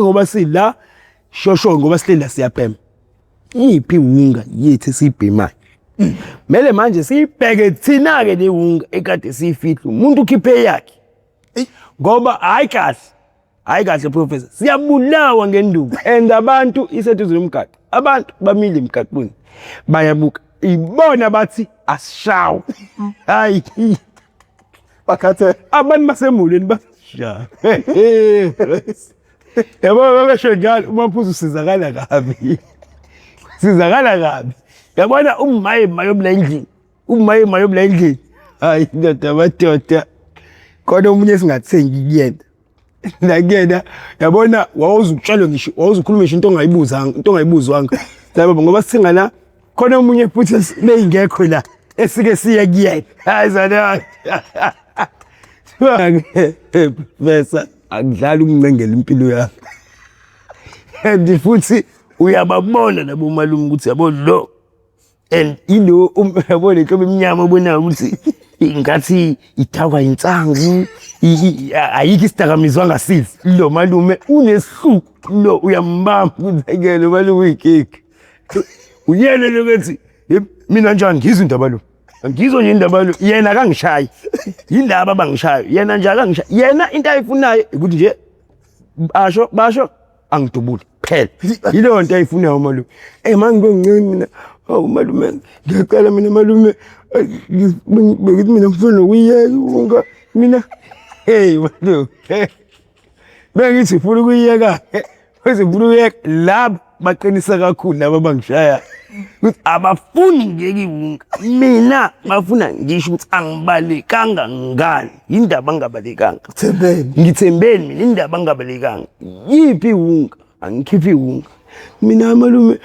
ngoba sila shosho ngoba sihleli siyabhema iphi unga yethu sibhemayo mele manje sibheke thina ke le unga ekade siyifihla umuntu ukhiphe yakhe ngoba hayi kahle professor siyabulawa ngenduku and abantu isethu zomgaqo abantu bamile emgaqweni bayabuka ibona bathi asishawo hayi bakhathe abantu basemulweni basishawa yabo besho njalo uMaphuzu usizakala kabi yabona umayima yobulendlini hayi ndoda madoda kodwa umunye singathengi kuyena nakuyena yabona wawuzukutshalwe ngisho wawuzukhuluma into ongayibuzwanga laba ngoba singala khona umunye futhi beyingekho la esike siye kuyena hayi zana besa akudlala umncengela impilo yakho and futhi uyababona labo malume ukuthi yabo lo and ilo yabona inhlobo emnyama obona ukuthi ngathi ithakwa insangu ayikho isidakamizwa ngasizi lo malume unesihluku lo uyambamba ukuthi lo malume uyikiki uyena lokuthi mina njani ngizwe indaba lo ngizwe nje indaba lo yena akangishayi indaba abangishayo yena nje akangishayi yena into ayifunayo ukuthi nje basho angidubule phela yilo nto ayifunayo malume mangibe mina malume ngiyacela mina malume ngithi mina ngifuna ukuyeka mina malume bengithi ufuna ukuyeka uzifuna ukuyeka labo baqinisa kakhulu laba bangishaya ukuthi abafuni ngekiwunga mina bafuna ngisho ukuthi angibalekanga ngani indaba angabalekanga ngithembeni mina indaba angabalekanga yipi iwunga angikhiphi iwunga mina malume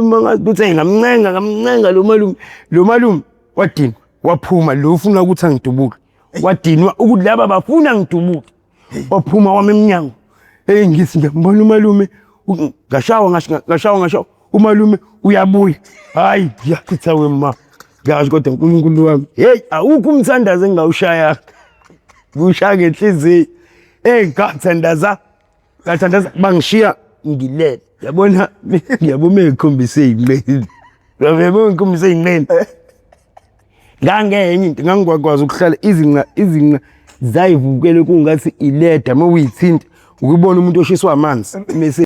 mangazi ukuthi ngamncenga lo malume wadini waphuma lo ufuna ukuthi angidubule wadinwa ukuthi laba bafuna ngidubule waphuma wami eminyango ngithi ngiyambona umalume ngashawa umalume uyabuya hayi ngiyachitha wema ngazi kodwa uNkulunkulu wami hey awukho umthandazo engawushaya kushaya ngenhliziyo ngathandaza bangishiya ngilele yabona ngiyabona ngikhombise inqeni yabona ngikhombise inqeni ngangenye into ngangikwazi ukuhlala izinqa zayivukele kungathi ileda mawuyithinta ukubona umuntu oshiswa amanzi mase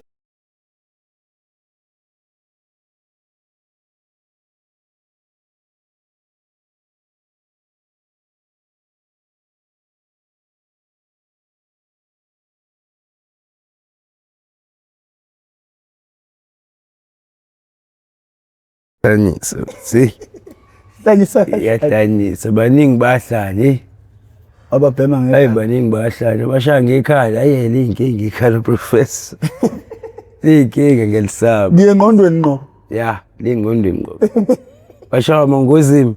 Tanisa baningi bahlala ababhema ngeke hayi baningi bahlala bashaya ngekhaya ayele inkinga ikhala professor inkinga ngelisaba ngiye ngqondweni ngqo ya lingqondweni ngqo bashaya mangozini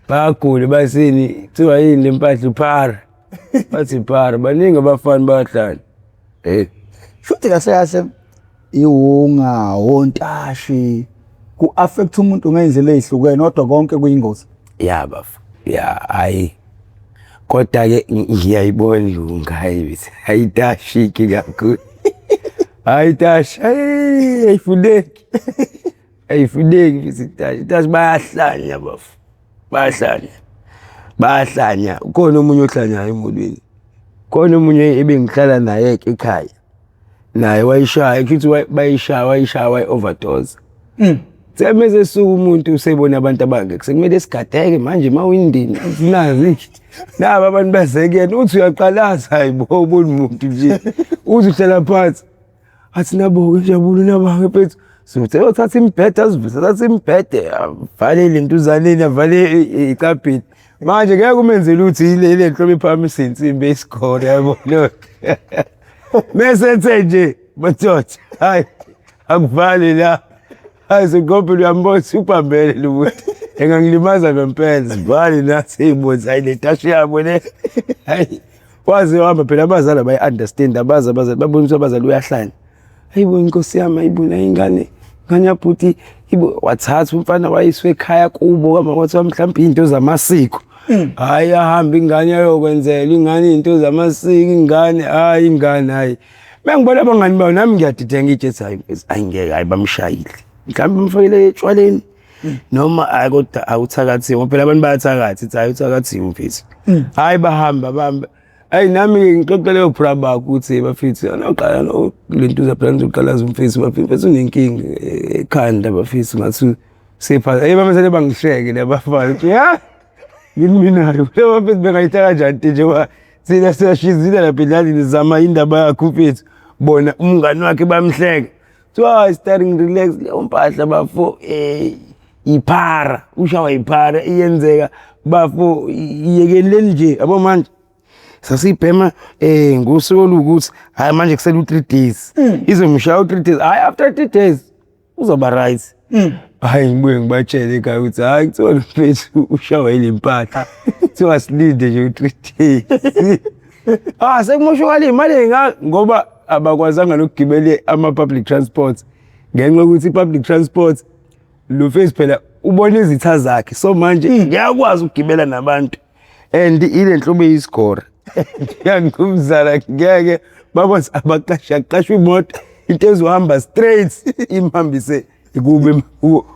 bagule basini kuthiwa yini lempahla uphara bathi phara baningi abafana bahlala futhi kahle iwunga wontashi ku affect umuntu ngendlela ezihlukene kodwa konke kuyingozi bafu hayi kodwa ke ngiyayibona iwunga hayi ayitashiki kakhulu ayitashi ayifudeki isitashi bayahlanya bafu bayahlanya khona umunye ohlanyayo emulweni khona umunye ebengihlala naye ekhaya naye wayishaya kithi wayishaya overdose semeze suku umuntu usebona abantu abangeke sekumele sigadeke manje mawindini nazi naba abantu bazekene uthi uyaqalaza hayibo ubona umuntu nje uthi uhlala phansi athi nabo jabulu naba phethu sithe uthatha imbhede azivisa imbhede vale lento uzaleni avale icapini manje ngeke kumenzele uthi ile nhlobo ephama isinsimbi esikole yabona mese nje bathotha hayi akuvale la azigobhe uyambona upambele lo engangilimaza ngempela sivali nathi ibonza ile tashi yabo le hayi wazi uhamba phela abazali bayi understand abazali babona ukuthi abazali uyahlanya hayibo inkosi yami ayibona ingane nganyaphuthi ibo wathatha umfana wayiswe ekhaya kubo kama kwathi mhlawumbe into zamasiko haya hamba ingane ayokwenzela ingane into zamasiko ingane hayi ingane hayi Mengibona abangani bawo nami ngiyadideka ngithi hayi ayingeke hayi bamshayile. Mhlawumbe umfakile etshwaleni noma kodwa awuthakathi ngoba phela abantu bayathakatha ithi hayi uthakathi umfisi. Hayi bahamba. Hayi nami ngixoxele ubraba ukuthi bafisi anoqala no lento zaphela ngizoqalaza umfisi bafisi unenkingi ekhanda bafisi ngathi sepha bamesele bangihleke labafana uthi ha nginiminayo laba bafisi bengayitha kanjani nje sina siyashizile lapha endlini zama indaba yakho mfethu bona umngani wakhe bamhleke kuthiwa starting relax umpahla bafo iphara ushawa iphara iyenzeka bafo iyekeleni nje yabo manje sasibhema ngosuku olukuthi hayi manje kusele u3 days izomshaya u3 days hayi after 3 days uzoba right hayi ngibuye ngibatshele ekhaya ukuthi hayi kuthiwa mfethu ushawa ilempahla kuthiwa silinde nje u3 days sekumoshakala imali ngoba abakwazanga nokugibela ama-public transport ngenxa yokuthi i-public transport lo face phela ubona izitha zakhe so manje ngiyakwazi ukugibela nabantu and ile nhlobo eyisigora ngiyangumzala ngeke babona abaqashwa imoto into ezohamba straight imhambise kube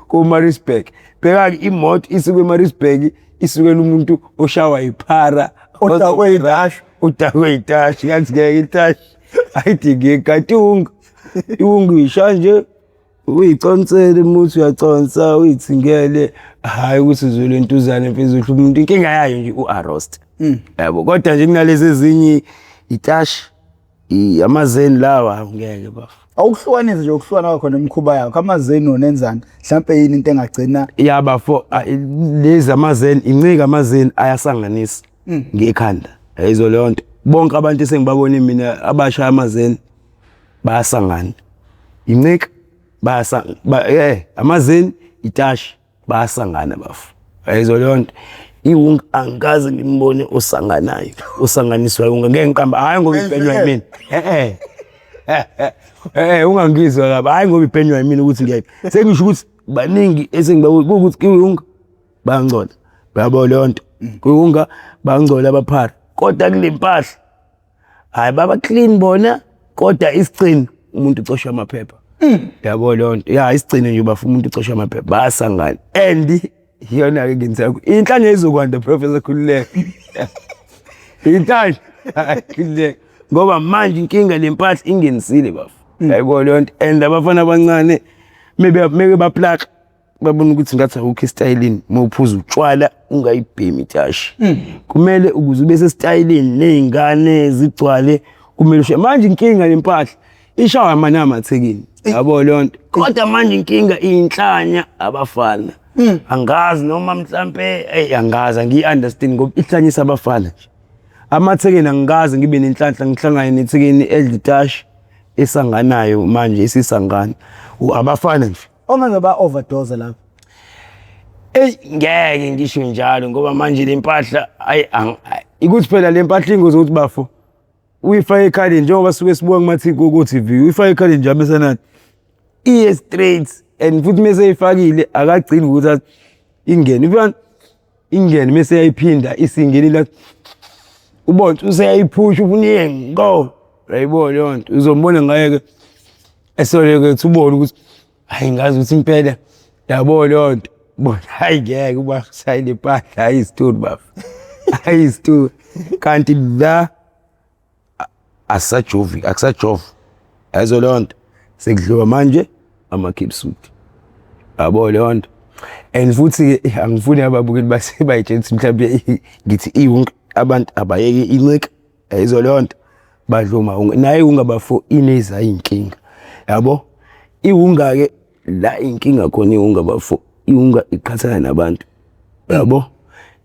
ku-Maritzburg phela imoto isuke eMaritzburg isukela umuntu oshawa iphara udakwe itashi kanti ngeke itashi ayidinge katunga iwungu ishanje uyiconsele muthi uyaconsa uyithingele hayi ukuthi uzwele intuzane mfethu umuntu inkinga yayo nje uarrest yabo kodwa nje kunalezi ezinye itashi amazeni lawa ngeke bafu awuhlukanise nje ukuhlukana kwakho nemkhuba yakho amazeni onenzana mhlawumbe yini into engagcina yaba fo lezi amazeni incika amazeni ayasanganisa ngekhanda yizo leyo nto bonke abantu esengibabona mina abasha amazeni bayasangana incika amazeni itashi bayasangana bafu yizo leyo nto iwunga angikaze ngimbone osanganayo osanganiswa iwunga ngeke ngiqamba hayi ngoba ipenywa yimina ungangizwa lapha hayi ngoba ipenywa yimina ukuthi ngiyaphi sengisho ukuthi baningi esengibabona ukuthi iwunga bangcola bayabo leyo nto iwunga bangcola abaphara kodwa kulempahla hayi baba clean bona kodwa isigcino umuntu ucoshwa amaphepha yabo leyo nto isigcino nje bafuna umuntu ucoshwa amaphepha bayasangana and yona ke ngenzeka inhlanje izokwanda professor Khululeka inhlanje Khululeka ngoba manje inkinga lempahla ingenisile bafu yabo leyo nto and abafana abancane maybe baplaka babona ukuthi ngathi awukho styleini mawuphuza utshwala ungayibhemi itashi kumele ukuze ube sestylini nezingane zigcwale kumele manje inkinga lempahla ishawa amanama athekini yabo leyo nto kodwa manje inkinga inhlanya abafana angazi noma mhlambe angazi ngiunderstand ngoba ihlanyisa abafana nje amathekeni angazi ngibe nenhlanhla ngihlangane nethekeni edlitashi esanganayo manje isisangana abafana nje ongazoba overdose lapho ngeke ngisho njalo ngoba manje lempahla ikuthi phela lempahla ingozi ukuthi bafo uyifake ekhali njengoba suke sibuka kumathi ku TV uyifake ekhali nje abesanani straight and futhi mase eyifakile akagcini ukuthi ingene ifana ingene mase yayiphinda isingeni la ubona useyayiphusha ufuna go yayibona leyo nto uzombona ngayeke esoleke ukuthi ubone ukuthi hayi ngazi ukuthi impela yabo leyo nto bona hayi ngeke uba sayile phahla hayi story bafu hayi story kanti la akusajovi yazo leyo nto sekudliwa manje ama-capsule yabo leyo nto and futhi angifuni ababukeli basebayitshela mhlawumbe ngithi iwunga abantu abayeke incika yazo leyo nto badluma naye iwunga bafo ineza inkinga yabo iwunga ke la inkinga khona iwunga bafo iwunga iqhathana nabantu yabo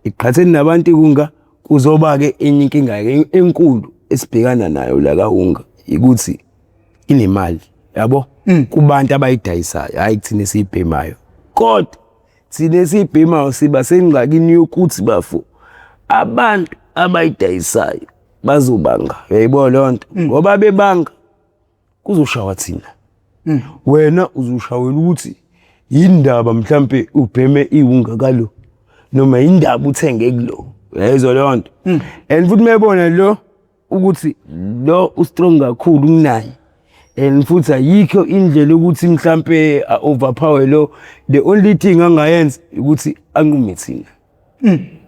iqhathene nabantu iwunga kuzoba ke enye inkinga ke enkulu esibhekana nayo la kaWunga ukuthi inemali yabo kubantu abayidayisayo hayi kuthina siyibhemayo kodwa thina siyibhemayo siba sengxakini yokuthi bafo abantu abayidayisayo bazobanga yayibona leyo nto ngoba bebanga kuzoshawa thina wena uzushawela ukuthi indaba mhlambe ubheme iwunga kalo noma indaba uthenge kulo yayizo leyo nto and futhi mayibona lo ukuthi lo ustrong kakhulu kunaye and futhi ayikho indlela ukuthi mhlambe overpower lo. The only thing angayenza ukuthi anqume thina.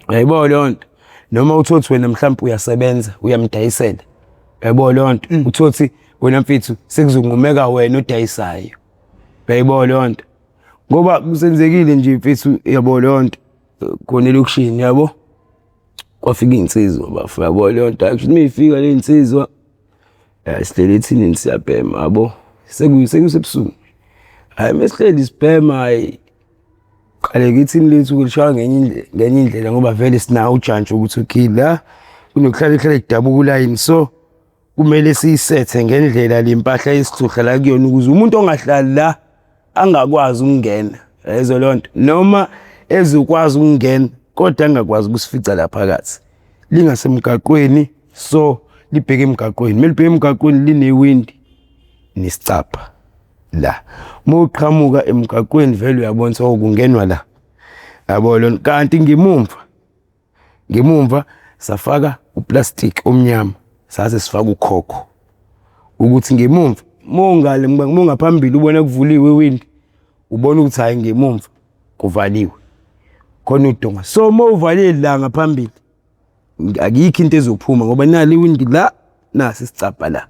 Yayibona lonto. Noma uthothi wena mhlambe uyasebenza uyamdayisela. Yayibona lonto. Uthothi wena mfethu sekuzungumeka wena odayisayo. Yayibona lonto. Ngoba kusenzekile nje mfethu yabo lonto khona elokushini yabo. Kwafika insizwa bafu yabo lonto. Actually mayifika le insizwa sihlele ethini siyabhema yabo. Sekusebusuku. Hayi mesihleli sibhema hayi. Qale ngithi lethu kulishaya ngenye indlela ngoba vele sina ujantshi ukuthi ukhila kunokuhlala idabuka ulayini so kumele siyisethe ngendlela lempahla yesihluhla la kuyona ukuze umuntu ongahlali la angakwazi ukungena ezo lonto noma ezokwazi ukungena kodwa angakwazi ukusifica la phakathi lingasemgaqweni so libheke emgaqweni melibheke emgaqweni linewindi nesicapha la moqhamuka emgaqweni vele uyabona sokungenwa la yabo lona kanti ngemumva safaka uplastic omnyama sase sifaka ukhokho ukuthi ngemumva mongale mongaphambili ubona kuvuliwe iwindi ubona ukuthi hayi ngemumva kuvaliwe khona udonga so mawuvalile la ngaphambili akikho into ezophuma ngoba nali iwindi la nasi sicapha la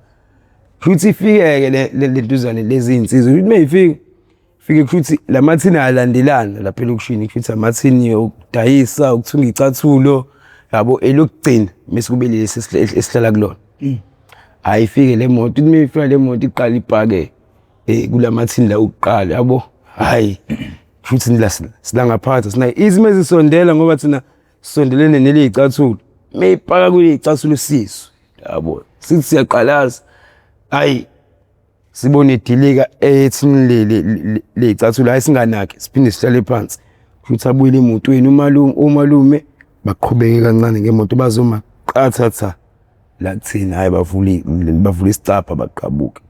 futhi ifike le ntuzane lezi insizwe ukuthi mayifike futhi lamathini ayalandelana lapha elokushini futhi amathini yokudayisa ukuthunga icathulo yabo elokugcina bese kube lesi esihlala kulona ayifike le moto ukuthi mayifika le moto iqala ipake kulamathini la uqala yabo hayi futhi nila sila ngaphatha sina izime zisondela ngoba thina sondelene nelezicathulo mayipaka kule icathulo sisu yabo sithi siyaqalaza hayi sibone idilika ethini le icathulo hayi singanaki siphinde sihlale phansi futhi abuyele emotweni umalume baqhubeke kancane ngemoto bazoma qathatha la kuthina hayi bavula isicapha baqhabuka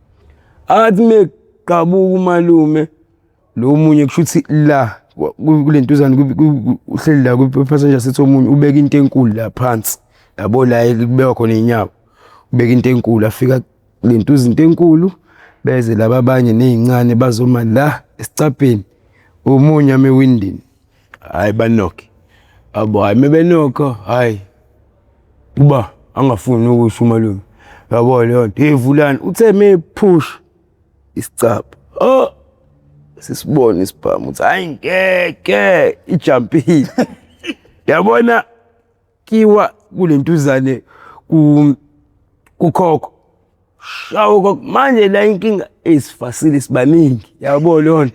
athi meqhabuka umalume lo munye kushuthi la kulentuzana uhleli la ku passenger seat omunye ubeka into enkulu la phansi yabo la kubekwa khona inyawo ubeka into enkulu afika lentuza into enkulu beze laba abanye nezincane bazoma la esicapheni omunye amewindini hayi banoke abo hayi mebenoko hayi uba angafuni ukusho umalume yabo leyo nto evulana uthe mepush isicapha sisibone isibhamu uthi hayi ngeke ijumpile yabona kiwa kulentuzane kukhokho shawo manje la inkinga esifasile sibaningi yabo lona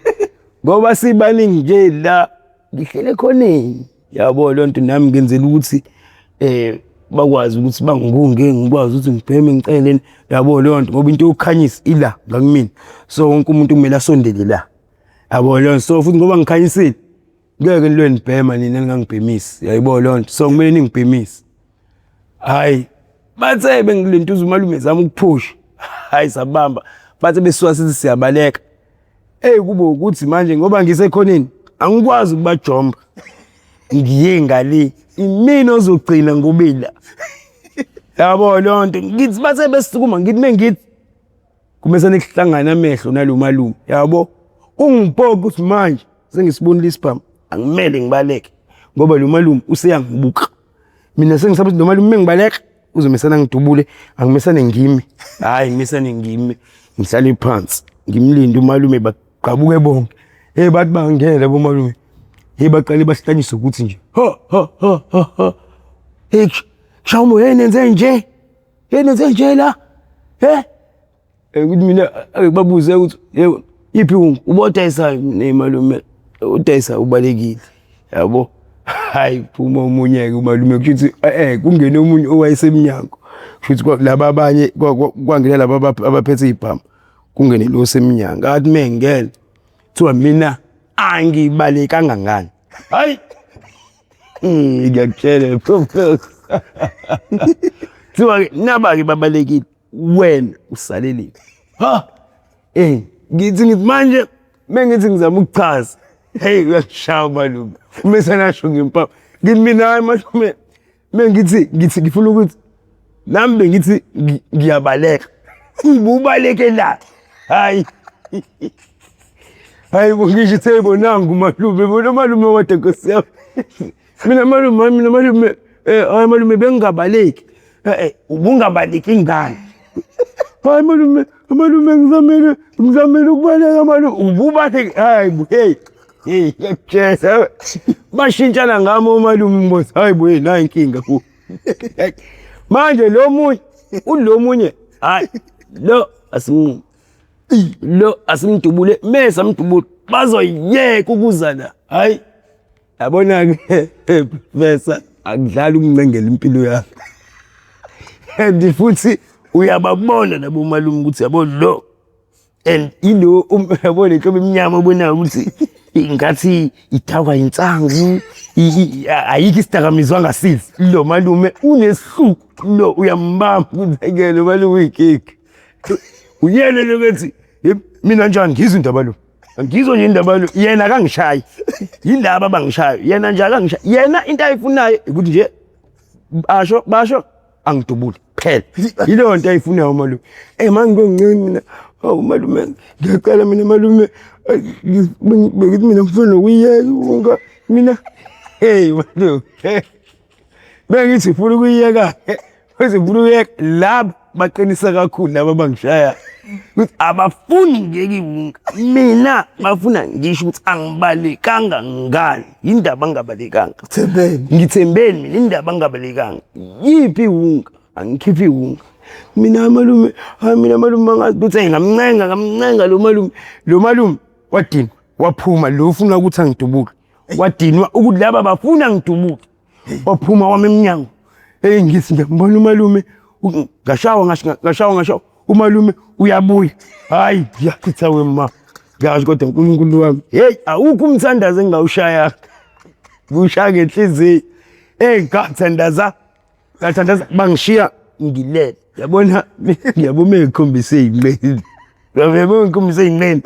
ngoba sibaningi nje la ngihlele khoneni yabo lonto nami ngenzela ukuthi bakwazi ukuthi bangunge ngikwazi ukuthi ngibheme ngicele yabo lonto ngoba into yokukhanyisa ila ngakumina so wonke umuntu kumele asondele la yabo lonto so futhi ngoba ngikhanyisile ngeke nilwe nibhema nina ningangibhemisi yayibo lonto so kumele ningibhemisi hayi bathe bengilentuza umalume zama ukuphusha hayi sabamba bathe beswa sithi siyabaleka kube ukuthi manje ngoba ngisekhoneni angikwazi ukubajomba ngiye ngale imini ozogcina ngobila yabo lonto ngithi bathe besukuma ngithi mengithi kumesane kuhlangana amehlo nalo malume yabo ungibhoko ukuthi manje sengisibonile isibhamu angimele ngibaleke ngoba lo malume useyangibuka mina sengisabe lo malume mengibaleka uzomesana ngidubule angimesane ngimi hayi ngimesane ngimi ngihlale phansi ngimlinde umalume baqhabuke bonke bathi bangena bomalume baqale bahlanyisa ukuthi nje ha shawumo yenenze nje la ukuthi mina babuze ukuthi iphi ubodayisa nemalume udayisa ubalekile yabo hayi phuma umunye ke umalume kuthi kungena omunye owayesemnyango futhi laba abanye kwangena laba abaphethe ibhamu kungene lo semnyango athi mengele kuthiwa mina angibalekanga ngani hayi ngiyakutshela professor kuthiwa naba ke babalekile wena usalelile ngithi manje mengithi ngizama ukuchaza uyashaya malume umesana asho ngempama ngithi mina hayi malume mengithi ngifuna ukuthi nami bengithi ngiyabaleka ubaleke la hayi hayi ngisho seyibonanga umalume bona malume wade Nkosi yami mina malume hayi malume bengingabaleki ubungabaleki ngani hayi malume ngizamela ukubaleka malume ububaleki hayi hey yakutshela bashintshana ngami omalume mbosi hayi boy la inkinga ku manje lo munye hayi lo asimdubule mase amdubule bazoyeka ukuzana hayi yabona ke besa akudlala umncengela impilo yakho and futhi uyababona labo malume ukuthi yabo lo and ilo yabona inhlobo eminyama obona ukuthi ngathi ithakwa insangu ayikho isidakamizwa ngasizi lo malume unesihluku lo uyambamba ukuthi lo malume uyikiki uyena lokuthi mina njani ngizwe indaba lo ngizwe nje indaba lo yena kangishayi yindaba abangishayo yena nje akangishayi yena into ayifunayo ukuthi nje basho angidubule phela yilo nto ayifunayo malume mangincane mina malume ngiyacela mina malume ngithi mina ngifuna ukuyeka mina hey malume bengithi ufuna ukuyeka bese ufuna ukuyeka laba baqinisa kakhulu laba abangishaya ukuthi abafuni ngeke iwunga mina bafuna ngisho ukuthi angibalekanga ngani indaba angabalekanga ngithembeni mina indaba angabalekanga yipi iwunga angikhiphi iwunga mina malume mangazi ukuthi ngamncenga lo malume wadini waphuma lo ufuna ukuthi angidubule wadinwa ukuthi laba bafuna ngidubule waphuma wami eminyango ngithi ngiyambona umalume ngashawa umalume uyabuya hayi ngiyachitha wema ngazi kodwa uNkulunkulu wami hey awukho umthandazo engawushaya kushaya ngenhliziyo ngathandaza bangishiya ngilele yabona ngiyabona ngikhombise inqeni yabona ngikhombise inqeni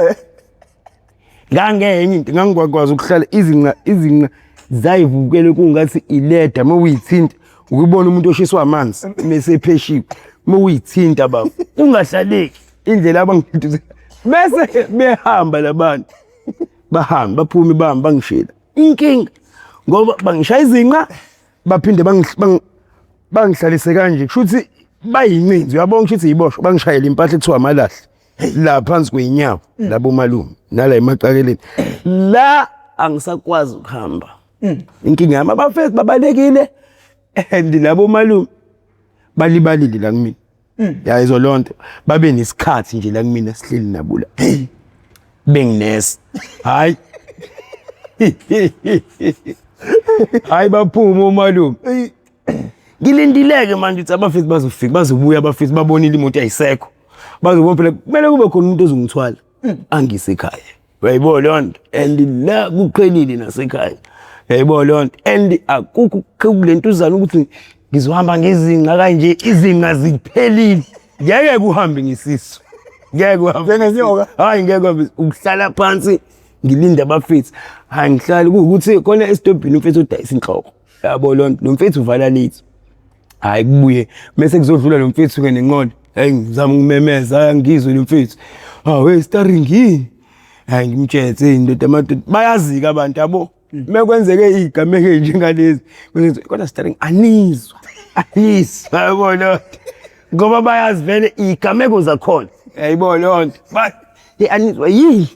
ngangenye into ngangikwazi ukuhlala izinqa zayivukele kungathi ileda mawuyithinta ukubona umuntu oshiswa amanzi mesepheshiwe mawuyithinta baba ungahlaleki indlela abangithuze bese behamba labantu bahamba baphuma bahamba bangishela inkinga ngoba bangishaya izinqa baphinde bangihlalise kanje kushuthi bayincinzi uyabona ukuthi yiboshwe bangishayela impahla ethiwa amalahle la phansi kweinyawo labo malume nala emaqakeleni la angisakwazi ukuhamba inkinga yami abafethu babalekile and labo malume balibalile la kumina yayizo lonto babe nesikhathi nje la kumina sihleli nabula benginesa hayi hayi baphuma umalume ngilindileke manje ukuthi abafethu bazofika bazobuya abafethu babonile imoto ayisekho bazobona phela kumele kube khona umuntu ozongithwala angise ekhaya uyayibona lonto and la kuqhelile nasekhaya uyayibona lonto and akukho kulentuzana ukuthi ngizohamba ngezinga kanje izinga ziphelile ngeke kuhambe ngisiso ngeke uhambe ngezinyoka hayi ngeke ukuhlala phansi ngilinda abafethu hayi ngihlala ukuthi khona estopini umfethu udayisa inhloko yabona lonto lo mfethu uvala late hayi kubuye bese kuzodlula lo mfethu ke nenqondo hayi ngizama ukumemeza ngizwe lo mfethu we starring yini hayi ngimtshetse indoda amadoda bayazika abantu yabo mekwenzeke igameke njengalezi kodwa starring anizwa yabona ngoba bayazi vele igameko zakhona yayibona lonto anizwa yini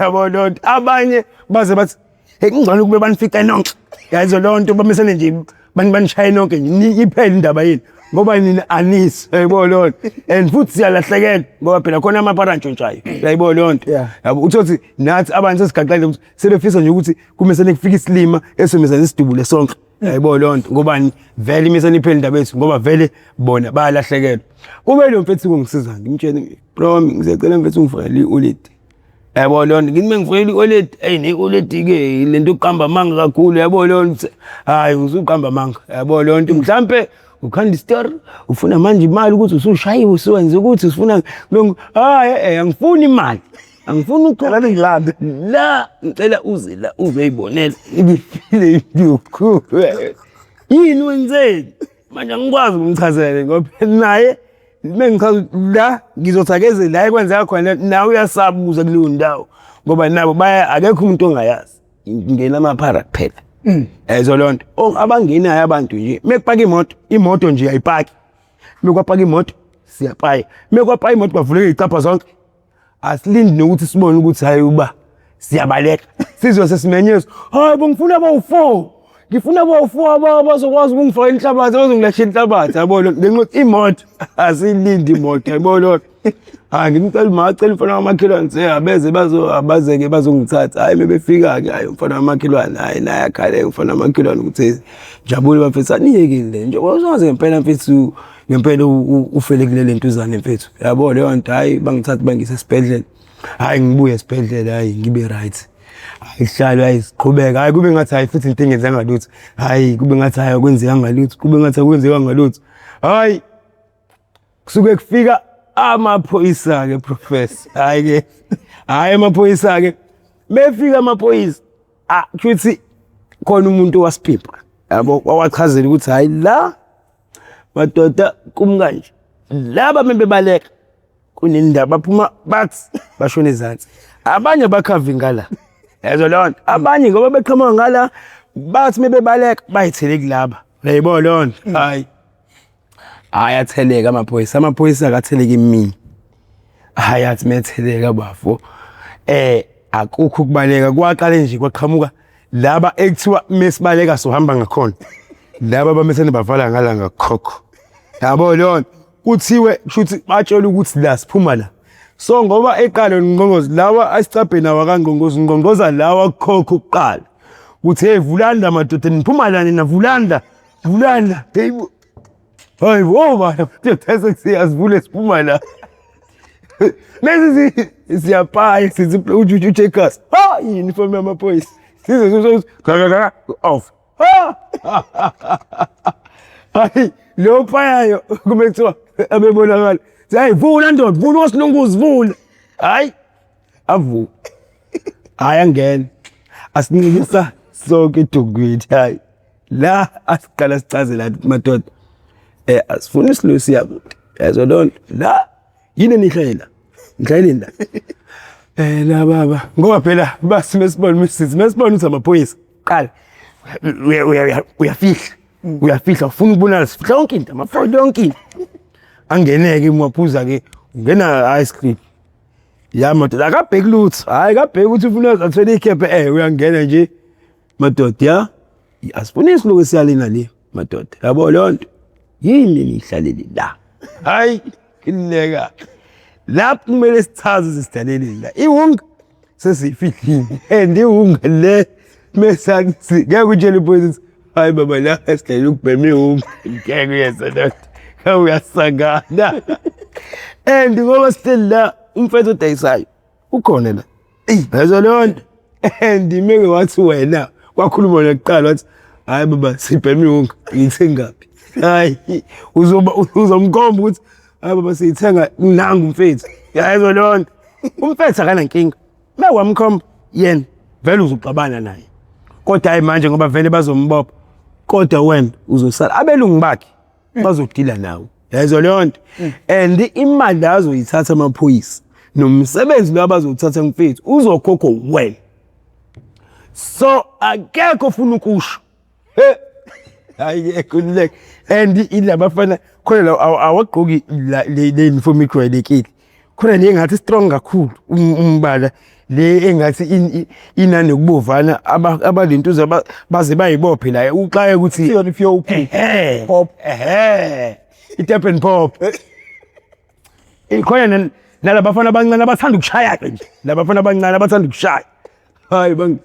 yabona lonto abanye baze bathi ngicela kube banifika nonke yayizo lonto bamesene nje banishaye nonke iphele indaba yini ngoba nina anisi yayibona lonto and futhi siyalahlekela ngoba phela khona amaparantshontshayo yayibona lonto yabo uthothi nathi abantu sesigaxele ukuthi sebefisa nje ukuthi kumesene kufika isilima esomezana isidubule sonke yayibona lonto ngobani vele imesene iphele indaba yethu ngoba vele bona bayalahlekelwa kube lo mfethu ngongisiza ngimtshene bro ngizecela mfethu ungifakele ioled yabona lonto ngithi mengifakele ioled ne-oled ke lento yokuqamba manga kakhulu yabona lonto hayi usuqamba manga yabona lonto mhlambe ukhanda istor ufuna manje imali ukuthi usushayiwe usuwenze ukuthi usifuna hayi angifuni imali angifuni ukholana ngilanda la ngicela uze la uzoyibonela ngifile induku yini wenzeni manje angikwazi ukumchazela ngoba naye mengichaza la ngizothakeze la ekwenzeka khona nawe uyasaba ukuza kuleyo ndawo ngoba nabo baya akekho umuntu ongayazi ngena amaphara kuphela ezo lonto abangenayo abantu nje mekupaka imoto nje ayipaki mekwapaka imoto siyapaya mekwapaka imoto kwavuleka icapha zonke asilindi nokuthi sibone ukuthi hayi uba siyabaleka sizwe sesimenyezwa hayi bongifuna bawu4 ngifuna bawu4 abazokwazi ukungifaka inhlabathi bazongilashela inhlabathi yabona ngenxa imoto asilindi imoto yabona ngicela macela mfana wamakhelwane abeze abazeke bazongithatha hayi mebefika ke hayi mfana wamakhelwane hayi naye akhale mfana wamakhelwane ukuthi jabule bafethu aniyekile nje uzoze ngempela mfethu ngempela ufelekile lentuzane mfethu yabo leyo nto hayi bangithatha bangise esibhedlela hayi ngibuye esibhedlela hayi ngibe right ayihlalo hayi siqhubeka hayi kube ngathi hayi futhi into engenza ngalutho hayi kube ngathi hayi kwenzeka ngalutho kube ngathi kwenzeka ngalutho hayi kusuke kufika amaphoyisa ke professor hayi amaphoyisa ke befika amaphoyisa kuthi khona umuntu wasiphipha yabo wawachazela ukuthi hayi la madoda kumkanje laba mebebaleka kunendaba baphuma bathi bashona ezantsi abanye bakhavi ngala yazo lonto abanye ngoba beqhamuka ngala bathi mebebaleka bayithele kulaba yebo lonto hayi atheleka amaphoyisa akatheleka imini hayi athi metheleka bafo akukho ukubaleka kwaqale nje kwaqhamuka laba ekuthiwa mesibaleka sohamba ngakhona laba bamethene bavala ngala ngakhokho yabo lonto kuthiwe kushuthi batshela ukuthi la siphuma la so ngoba eqalo ngqongozi lawa asicabhe nawa kangqongozi ngqongoza lawa khokho uqala kuthi hey Vulanda madoda niphuma la nina Vulanda hey hayi woba these siyazivule siphuma la mase siyapaya sithi ujuju checkers uniform yamaphoyisa size off hayi lo payayo kube kuthiwa abebonakala hayi vula ndoda vula wasilunguzi vula hayi avu hayi angena asinikisa sonke idogwini hayi la asiqala sicazela madoda asifuna isilusi yabo yazo lonto la yini nihlela ngihlelela la baba ngoba phela basimesibona mesibona ukuthi amaphoyisa qala uyafihla ufuna ukubonala sifihla yonke into amafoto yonke into angeneke imaphuza ke ungena ice cream ya madoda akabheki lutho hayi kabheki ukuthi ufuna athole ikhephe uyangena nje madoda ya asifunisi lokho siyalina le madoda yabo lonto yini nihlaleli la hayi kileka lapho kumele sithaze sisidalele la iwunga sesifihlile iwunga le mesakuthi ngeke utshele ipolice hayi baba la esidalele ukubhema iwunga ngeke uyenza lokho uyasangana ngoba still la umfethu odayisayo ukhona la yazo lonto meke wathi wena kwakhuluma lokuqala wathi hayi baba sibhema iwunga ngithengaphi hayi uzomkhomba ukuthi hayi baba siyithenga nangu umfethu yazo lonto umfethu akanankinga mewamkhomba yena vele uzoxabana naye kodwa hayi manje ngoba vele bazombopha kodwa wena uzosala abelungu bakhe bazodila nawe yazo lonto imali azoyithatha amaphoyisa nomsebenzi lo abazothatha umfethu uzokhokho wena so akekho ufuna ukusho hayi kuleke ilabafana khona la awagqoki le uniform ijwayelekile khona le ngathi strong kakhulu umbala le engathi inani ukubovana abalentuza baze bayibophe la uxaye ukuthi yona if you pop it happen pop khona nalabafana abancane abathanda ukushaya nje labafana abancane abathanda ukushaya hayi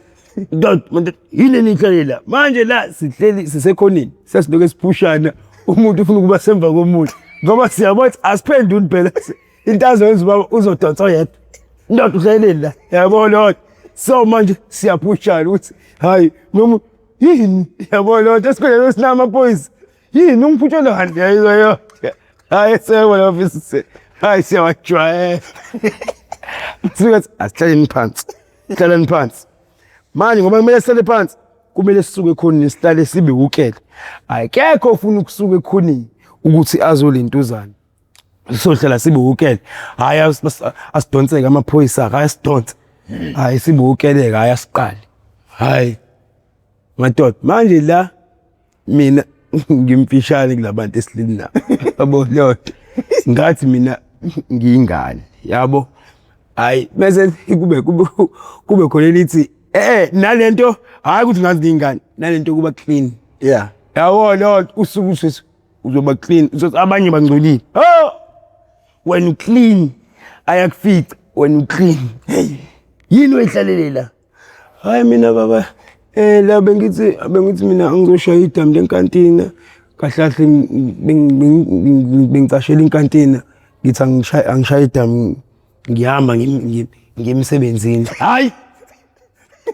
dot yini nihlalela manje la sihleli sisekhonini sesiloke siphushana umuntu ufuna ukuba semva komuntu ngoba siyabona asiphenduli phela into azoyenza ubaba uzodonsa yedwa ndoda uhleleli la yabona so manje siyaphushana ukuthi hayi noma yini yabona esikhona sinama boys yini ungiphutshela handle yayo hayi sewona office hayi siyawajwayela sithi asihlaleni phansi manje ngoba kumele sihlale phansi kumele sisuke ekhonini sihlale sibe ukele akekho ufuna ukusuka ekhonini ukuthi azolentuzana sohlala sibukele hayi asidonseke amaphoyisa hayi asidonse hayi sibukeleke hayi asiqale hayi madoda manje la mina ngimfishane kulabantu esilini na yabo lodwa ngathi mina ngiyingane yabo hayi bese kube khona lithi nalento hayi ukuthi ngazi ngiyingane nalento kuba clean Yeah. yabo lodwa usuku uzoba clean abanye bangcolile when clean ayakufica when clean yini wehlalela hayi mina baba la bengithi mina ngizoshaya idam lenkantina kahlahle bengicashela inkantina ngithi angishaya idam ngiyahamba ngimsebenzini hayi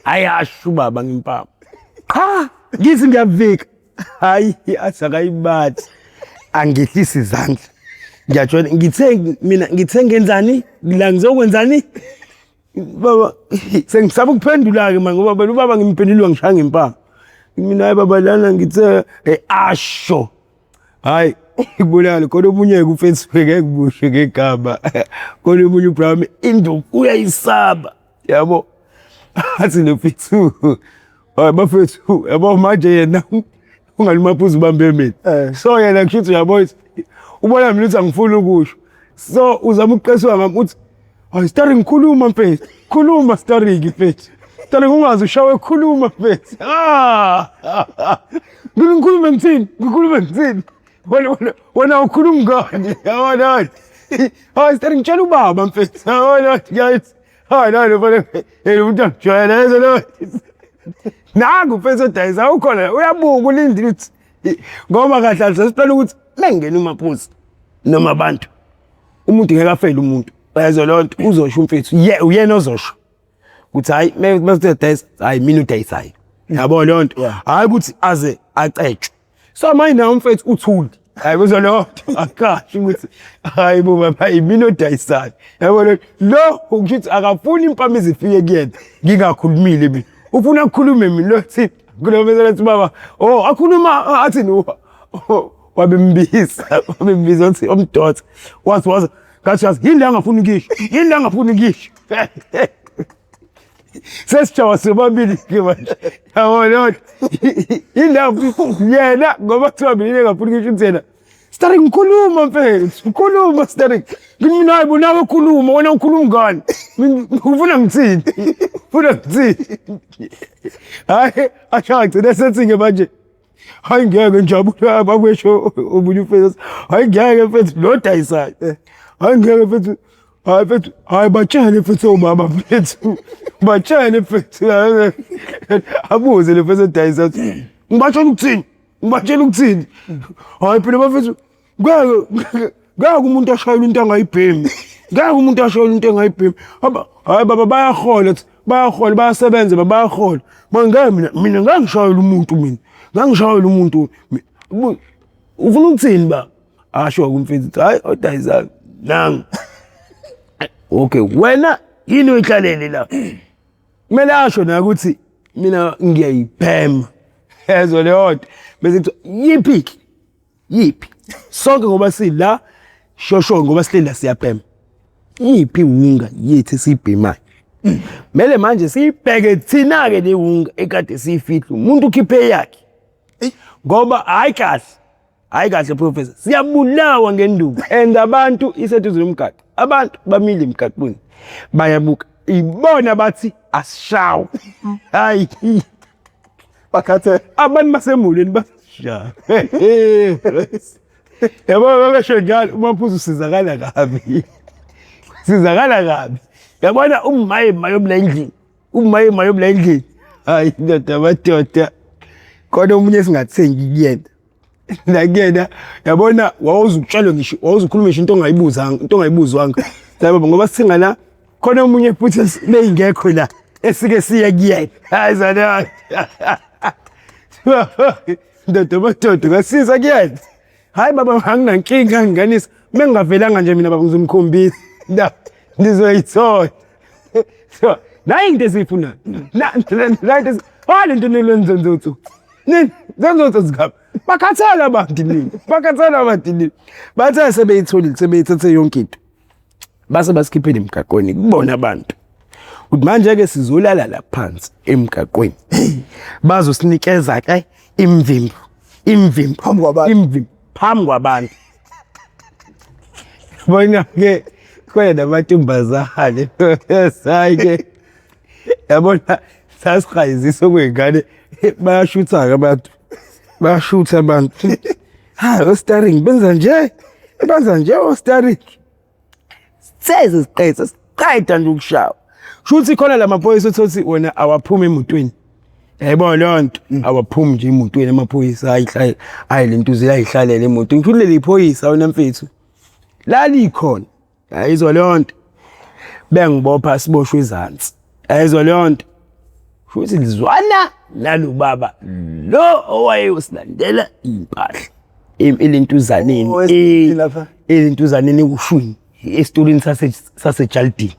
ayasho baba ngimpama cha ngithi ngiyavika hayi asakayibathi angehlisi izandla ngiyajona ngithe ngenzani la ngizokwenzani baba sengisaba ukuphendula ke manje ngoba ubaba ngimphendulwa ngishaya ngempama mina hayi baba lana ngithe asho hayi ibulala kodwa omunye kuFacebook ngeke kubushe ngegaba kodwa omunye uBraham induku uyayisaba yabo athi noFithu hayi bafethu yabo manje yena ungalimaphuzu ubambe mina so yena kusho yabo ubona mina uthi angifuni ukusho so uzama ukuqeswa ngami uthi hayi starring khuluma mfethu khuluma starring mfethu starring ungazi ushawe khuluma mfethu ngikhuluma ngithini wena ukhuluma ngani yabona hayi starring tshela ubaba mfethu yabona guys hayi nalo mfethu umuntu akujwayela yezelo nangu mfethu dayisa ukhona uyabuka ulindile uthi ngoba kahle sasicela ukuthi mengena umaphuzu noma abantu umuntu ngeke afele umuntu yazo lonto uzosho umfethu uyena ozosho kuthi hayi mase dayisa hayi mina udayisayo yabo lonto hayi ukuthi aze acetshwe so manje na umfethu uthuli hayi kuzo lonto akashi ukuthi hayi bo baba mina udayisayo yabo lo ukuthi akafuni impama izifike kuyena ngingakhulumile mina ufuna ukukhuluma mina lo thi kulomela lethi baba akhuluma athi no wabembiza uthi umdotha wazi ngathi yini la angafuni ngisho sesijawa sobabili ke manje yabona yena ngoba kuthiwa mina ngafuni ngisho uthena starring ngikhuluma mfethu ngikhuluma starring mina hayi bona ukukhuluma wena ukhuluma ngani ufuna ngithini hayi ashagcina sethi manje hayi ngeke njabula bakwesho obunye ufethu hayi ngeke mfethu lo dayisayo hayi ngeke mfethu hayi mfethu hayi batshele mfethu ubaba mfethu batshele mfethu abuze le mfethu dayisayo ngibatshela ukuthini hayi phela bafethu ngeke umuntu ashayela into angayibhemi hayi baba bayahola bayasebenza bayahola manje mina ngangishayela umuntu ufuna ukuthini ba asho kumfethu hayi odayisayo nang okay wena yini uyihlalele la kumele asho na ukuthi mina ngiyayiphema ezo leyonto bese yiphi sonke ngoba sila shosho ngoba silela siyaphema yiphi unga yethu sibhemayo mele manje sibheke thina ke le unga ekade siyifihla umuntu ukhiphe yakhe ngoba hayi kahle professor siyabulawa ngenduku and abantu isethu zomgaqo abantu bamile emgaqweni bayabuka ibona bathi asishaw hayi bakhathe abantu basemulweni basha yabo basho njalo umaphuzu sizakala kabi yabona umaye mayobla endlini hayi ndoda kodwa umunye singathengi kuyena nakuyena yabona wawuzukutshalwa ngisho wawuzukhuluma ngisho into ongayibuzwanga sabe ngoba singana khona umunye futhi leyingekho la esike siya kuyena hayi zana ndoda ngasiza kuyena hayi baba anginankinga nganisa mengavelanga nje mina baba ngizomkhombisa ndizoyithola so nayi into esifuna na into wale into nelenzonzo nini zonzo zigaba bakhathela abantu nini bakhathela abantu nini bathe sebeyitholile sebeyithethe yonke into base basikhiphela emgaqweni kubona abantu uthi manje ke sizolala la phansi emgaqweni bazosinikeza ke imvimbo phambi kwabantu bona ke kwena amantombazane sayike yabona sasikhayizisa kwengane bayashutha abantu bayashutha abantu o-starring benza nje o-starring siqeda nje ukushawa shuthi khona lamaphoyisa othothi wena awaphumi emotweni yayibona leyo nto awaphumi nje emotweni amaphoyisa ayilento ziyayihlalele emotweni futhi leli phoyisa wena mfethu lalikhona yayizwa leyo nto bengibopha siboshwe izansi yayizwa leyo nto futhi lizwana nalo baba lo owayesilandela impahla elentuzaneni kushwini esitolini saseJaldini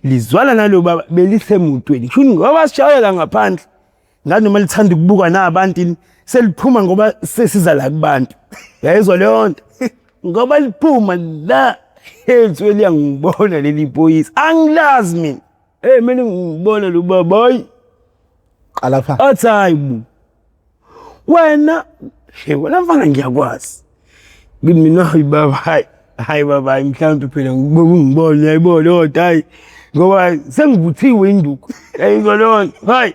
lizwala nalo baba belisemotweni shuni ngoba sishayela ngaphandle nganoma lithanda ukubuka nabantu seliphuma ngoba sesiza la kubantu yayizwa leyo nto ngoba liphuma la ethu eliyangibona leli phoyisa angilazi mina mina ngibona lo baba hayi qala pha athi hayibo wena mfana ngiyakwazi ngithi mina hayi baba hayi baba mhlawumbe phela ngibona yayibona kodwa hayi ngoba sengivuthiwe induku yayizwa lona hayi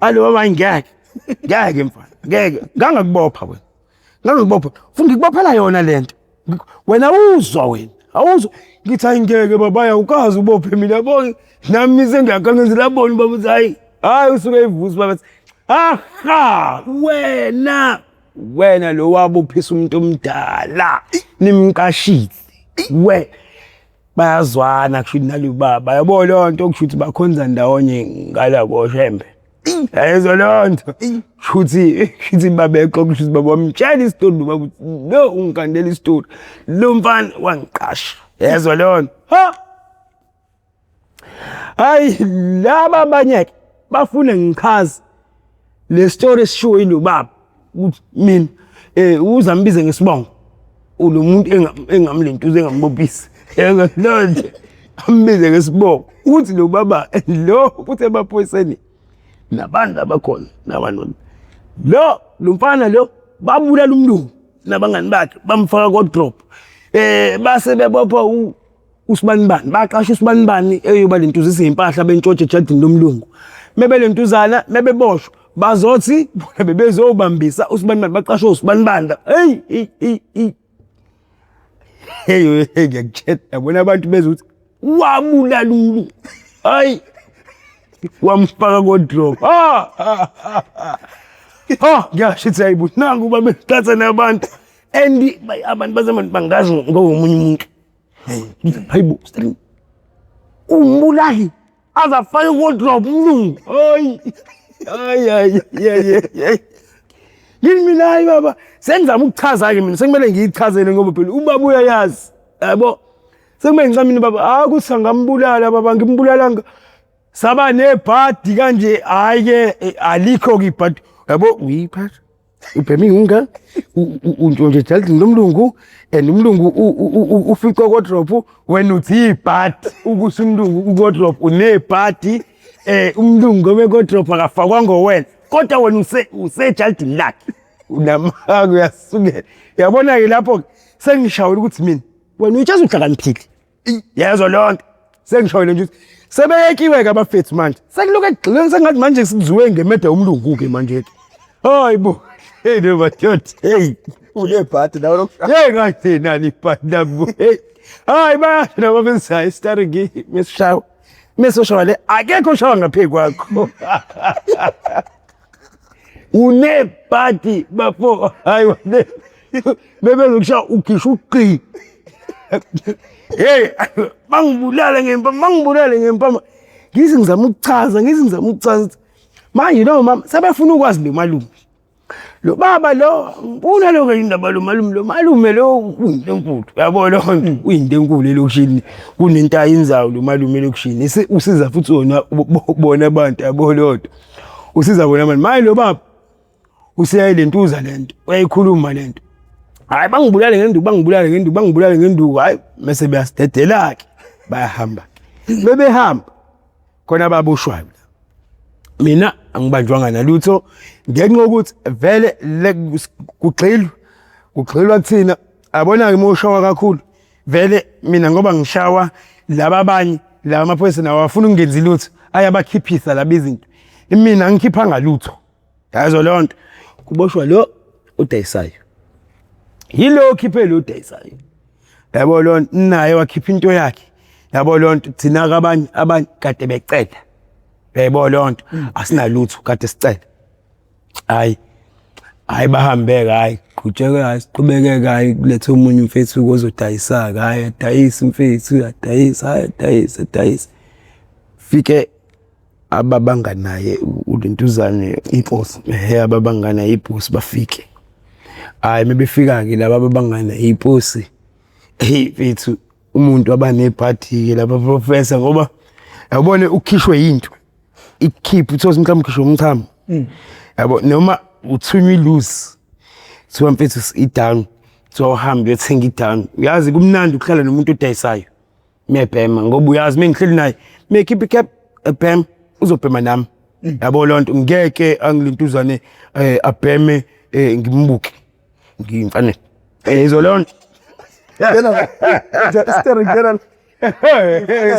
alo baba ngeke mfana ngeke ngangakubopha wena ngangakubopha futhi ngikubophela yona lento wena uzwa awuzwa ngithi hayi ngeke baba awukazi ubophe mina yabona nami sengiyakangezela bona baba hayi usuke evusa baba aha wena lo wabophisa umuntu omdala nimqashile bayazwana kusho nalo baba yabo lo nto kusho ukuthi bakhonza ndawonye ngala koshembe yayizwa lo nto shuthi babexo kusho ukuthi baba wamtshela isitori baba lo ungikandela isitori lo mfana wangiqasha yayizwa lo nto hayi laba abanye bafuna ngichaze le story esishiwo yilo baba ukuthi mina uzambize ngesibongo lo muntu engamlentuze engambophisi yangilonje ambize ngesibongo uthi lo baba lo futhi emaphoyiseni nabantu abakhona nabantu lo mfana lo babulala umlungu nabangani bakhe bamfaka ko drop base bebopha usibanibani baqasha usibanibani eyoba lentuzo izimpahla bentshotshe ejardini lomlungu mebelentuzana mebeboshwa bazothi bona bebezobambisa usibanibani baqashwe usibanibanda hey ngiyakutshela yabona abantu bezuthi wabulala umlungu hayi wamfaka ko drop ngiyashithi hayibo nangu uba beqatha nabantu and abantu bazamani bangazi ngomunye umuntu hayibo umbulali azafaka ko drop umlungu hayi yini mina hayi baba sengizama ukuchaza ke mina sekumele ngiyichazele ngoba phela ubaba uyayazi yabo sekumele ngicamini baba akuthi ngambulala baba ngimbulalanga saba nebhadi kanje hayi ke alikho ke ibhadi yabo uyiphatha ubhemi unga untshonje jalini lomlungu and umlungu ufiqwa ko drop wena uthi ibhadi ukuthi umlungu ko drop unebhadi umlungu ngobe ko drop akafakwa ngowena kodwa wena usejalini lakhe unamaka uyasukela yabona ke lapho sengishawula ukuthi mina wena uyachaza uhlakaniphile yezwa lonke sengishawule nje sebeyekiwe ke abafethu manje sekuloku egxileni sengathi manje siziwe ngemeda umlungu ke manje hayibo hey no bathot hey unebhadi nawo lokushaya hey ngathi nani ibhadi labo hayi bayasho nabo benzayo starring mesishawa mesoshawa akekho shawa ngaphe kwakho unebhadi bafo hayi wena bebezokushaya ukhisha uqi hey mangibulale ngempama ngithi ngizama ukuchaza manje no mama sebefuna ukwazi lo malume lo baba lo ngibona lo ke indaba lo malume lo uyinto enkulu yabo lo uyinto enkulu elokushini kunento ayinzayo lo malume elokushini usiza futhi wona bona abantu yabo lo usiza bona manje lo baba useyayilentuza lento uyayikhuluma lento hayi bangibulale ngenduku hayi mase beyasidedela ke bayahamba bebehamba khona baboshwayo mina angibanjwanga nalutho ngenxa ukuthi vele kugxilwa kuthina abona ke moshawa kakhulu vele mina ngoba ngishawa laba abanye la amaphoyisa nawo afuna ungenza lutho ayabakhiphisa laba izinto mina ngikhipha ngalutho yazo lonto kuboshwa lo udayisayo yilo khiphe lo udayisayo yabo lonto naye wakhipha into yakhe yabo lonto thina abanye kade becela yabo lonto asinalutho kade sicela hayi bahambeka hayi qhutsheke hayi siqhubeke hayi kulethe umunye umfethu ozodayisa hayi dayisa umfethu dayisa fike ababanganaye ulentuzane iposi ababangana iposi bafike hayi mebefika ke laba ababangana iposi mfethu umuntu abanebhadi ke laba professor ngoba yabone ukhishwe into ikhipha uthola mhlawumbe ukhishwe umthamo yabo noma uthunywa ilusi so mfethu idown so uhambe uyothenga idown uyazi kumnandi ukuhlala nomuntu odayisayo mebhema ngoba uyazi mengihleli naye mekhipha icap ebhem uzobhema nami yabo lonto ngeke angilintuzane abheme ngimbuke ngimfanele izolonto yena steering general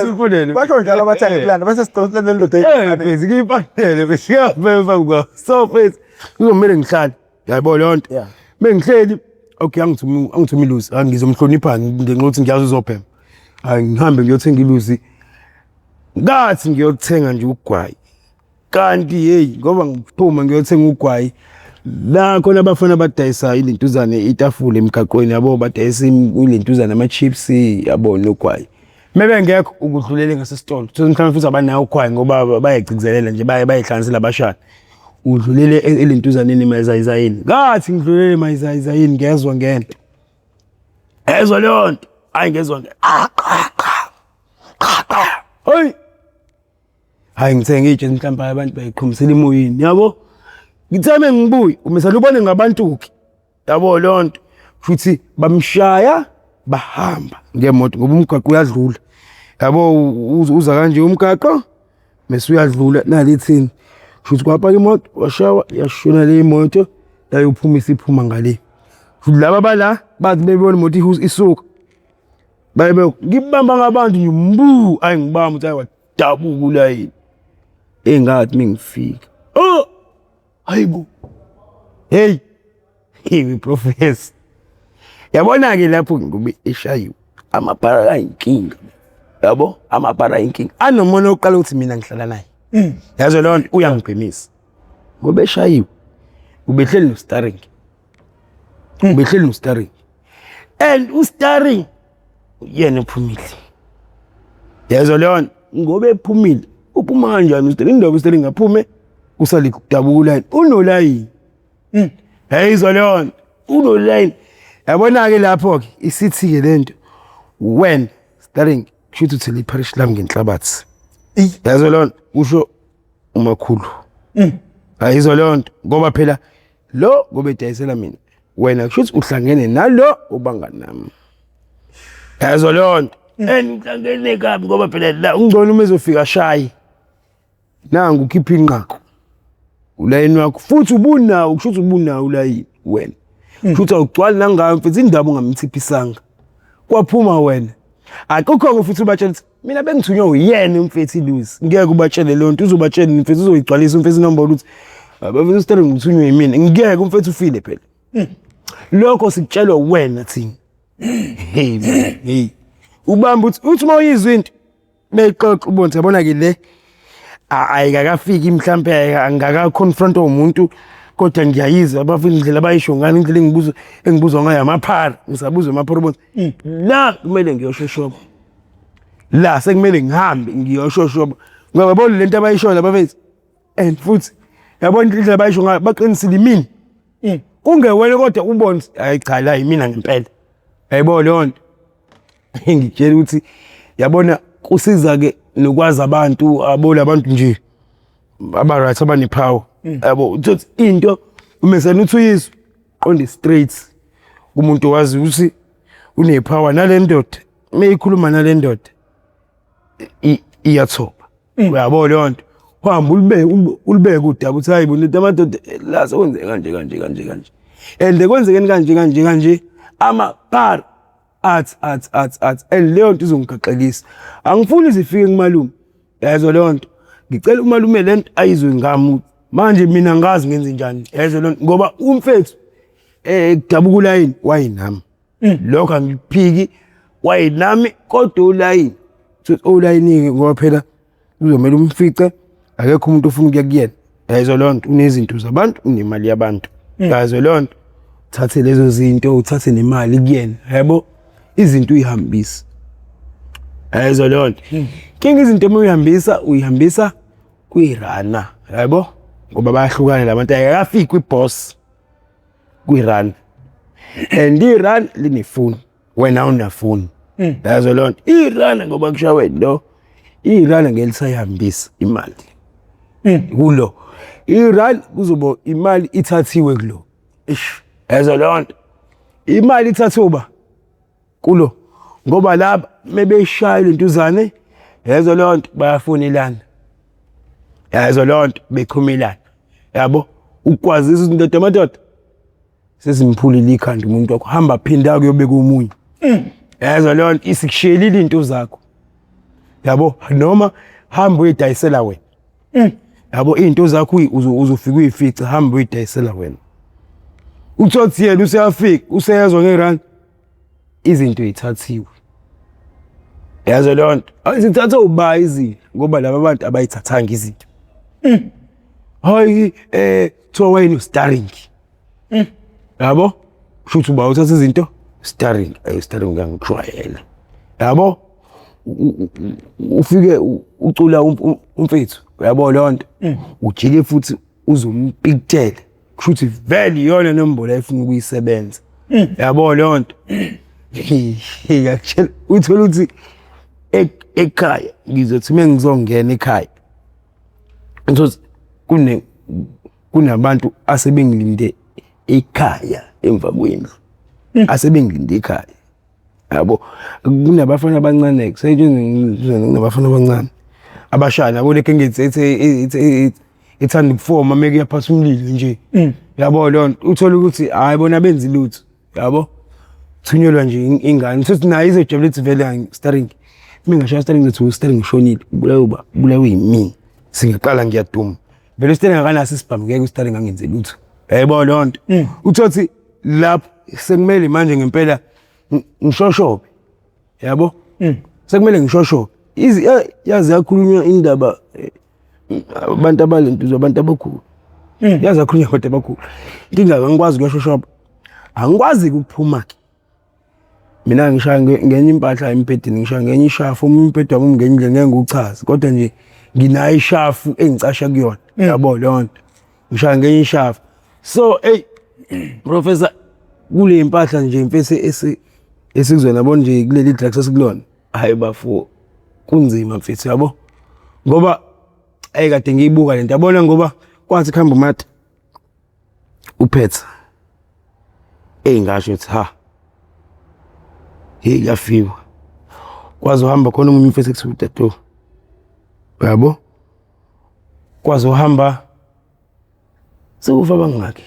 sifundele basho njalo abathathu plan base siqoqela ndoda ngiyimfanele besiyabhema kwa so face uzomela ngihlala yabo lonto mengihleli okay angithumi ilusi angizomhlonipha ngenxa ukuthi ngiyazi uzobhema ngihambe ngiyothenga ilusi ngathi ngiyothenga nje ugwayi kanti hey ngoba ngiphuma ngiyothenga ugwayi la khona abafana badayisa ilentuzane itafula emgaqweni yabo badayisa ilentuzane ama chips yabo nogwayi mebe ngekho ukudlulele ngasesitolo mhlawumbe futhi abanayo ugwayi ngoba bayagcizelela nje bayihlanganisela abashana udlulele elentuzaneni mayizayizayini ngathi ngidlulele mayizayizayini ngezwe ngento ezwe lonto hayi ngezwe hayi ngithenga ije mhlawumbe abantu bayiqhumisela emoyeni yabo ngitheme ngibuye umesala ubone ngabantuki yabo lonto futhi bamshaya bahamba ngemoto ngoba umgaqo uyadlula yabo uza kanje umgaqo mase uyadlula nalithini futhi kwapha imoto washawa yashona le imoto yayophuma isiphuma ngale futhi laba bala bathi bebona imoto isuka bayibe ngibamba ngabantu nje mbu ayingibamba uthi ayadabuka ulayini engathi mingifika hayibo hey professor yabona ke lapho ngoba eshayiwe amapara ayinkinga yabo amapara ayinkinga anomono oqala ukuthi mina ngihlala naye yazo lonto uyangibhemisa ngoba eshayiwe ubehleli no starring and u-starring yena uphumile yazo lonto ngoba ephumile uphuma kanjani u-starring indaba u-starring ngaphume usali kudabula unolayini yayizo lonto unolayini yabona ke lapho ke isithi ke lento when starring kusho ukuthi liparish lami ngenhlabathi yazo lonto usho umakhulu yayizo lonto ngoba phela lo ngoba edayisela mina wena kusho ukuthi uhlangene nalo ubangani nami yazo lonto engihlangene kabi ngoba phela la ungcono uma ezofika shayi nangu ukhipha inqako ulayini wakho futhi ubunawo kusho ukuthi ubunawo ulayini wena futhi awugcwali nangayo mfethu indaba ungamthiphisanga kwaphuma wena akukho futhi ubatshela mina bengithunywa uyena umfethu ilusi ngeke ubatshele lonto uzobatshela umfethu uzoyigcwalisa umfethu inombolo ukuthi abafethu starting ngithunywe yimina ngeke umfethu ufile phela lokho sikutshelwa wena thina hey ubamba uthi uma uyizwa into beyixoxa ubona yabona ke le ayikakafiki mhlambe angaka confront umuntu kodwa ngiyayizwa abafuna indlela abayisho ngani indlela engibuzwa ngayo amaphara ngisabuzwa amaphara ubona la kumele ngiyoshoshoba la sekumele ngihambe ngiyoshoshoba ngoba yabona lento abayisho labafethu and futhi yabona indlela abayisho ngayo baqinisile imini ungewele kodwa ubone hayi cha la yimina ngempela yayibona lonto ngitshela ukuthi yabona kusiza ke nokwazi abantu abona abantu nje aba right abanepower yabo uthi into umesana uthi uyizwe on the streets umuntu wazi ukuthi unepower nalendoda meyikhuluma nalendoda iyathoba uyabo lonto uhamba ulibeke udaba uthi hayi bona amadoda la sekwenze kanje and kwenzekeni kanje ama-bar arts and leyo nto izongigaxelisa angifuni izifike kumalume yazo leyo nto ngicela umalume lento ayizwe ngami manje mina ngazi ngenze njani yazo leyo nto ngoba umfethu kudabuka ulayini wayinami lokho angiphiki wayinami kodwa ulayini ulayini ngoba phela uzomela umfice akekho umuntu ofuna ukuya kuyena yazo leyo nto unezinto zabantu unemali yabantu yazo leyo nto uthathe lezo zinto uthathe nemali kuyena yabo izinto uyihambisa yazo leyo nto kinga izinto uyihambisa kuyirana yabo ngoba bayahlukana labantu ayafiki kwiboss kuyirana and irun linefoni wena unafoni yazo leyo nto irun ngoba kushawe lo irun ngelisayihambisa imali kulo irun kuzoba imali ithathiwe kulo yazo leyo nto imali ithathuba kulo ngoba laba mebeshaya lentuzane yazo leyo nto bayafonelana yazo leyo nto bekhumelana yabo ukwazisa ukuthi amadoda sesimphulile ikhanda umuntu wakho hamba phinda kuyobeka umunye yazo leyo nto isikushelile into zakho yabo noma hamba uyidayisela wena yabo into zakho uzofika uyifica hamba uyidayisela wena uthothi yena useyafika useyezwa ngerand izinto ezithathiwe yazo leyo nto azithatha uba izinto ngoba laba bantu abayithathanga izinto hayi kuthiwa wena ustarring yabo shuthi uba uthatha izinto starring ngangijwayela yabo ufike ucula umfethu yabo leyo nto ujike futhi uzompictele kushuthi vele iyona nombolo ayifuna ukuyisebenza yabo leyo nto yakutshela uthola ukuthi ekhaya ngizothi mengizongena ekhaya ngizothi kunabantu asebengilinde ekhaya emva kwendlu asebengilinde ekhaya yabo kunabafana abancane kunabafana abancane abashana yabo lekhe ngithi ithanda ukufoma meke yaphasa umlilo nje yabo leyo nto uthola ukuthi hayi bona benza lutho yabo thunyelwa nje ingane sithi nayo izojabula ukuthi vele starring mingashaya starring ngithi starring ngishonile bulawe yimi singaqala ngiyaduma vele starring akanaso isibhamu ngeke starring angenze lutho yebo leyo nto uthothi lapho sekumele manje ngempela ngishoshobe yabo sekumele ngishoshobe yazi yakhulunywa indaba abantu abalentuzo abantu abakhulu yazi yakhulunywa abantu abakhulu inkinga ngikwazi kuyashoshoba angikwazi ukuphuma ke mina ngishaya ngenye impahla empedini ngishaya ngenye ishafu umpedi wami ngenye indlela ngeke nguchaza kodwa nje nginayo ishafu engicasha kuyona yabo leyo nto ngishaya ngenye ishafu so professor kule impahla nje mfethu esikuzona yabo nje kuleli drugs esikulona hayi bafo kunzima mfethu yabo ngoba kade ngiyibuka lento yabona ngoba kwathi khamba uMathi uphetha ngasho ukuthi yafika kwazi uhamba khona umunye mfethu ekuthiwa uTato yabo kwazi uhamba sekufa bangaki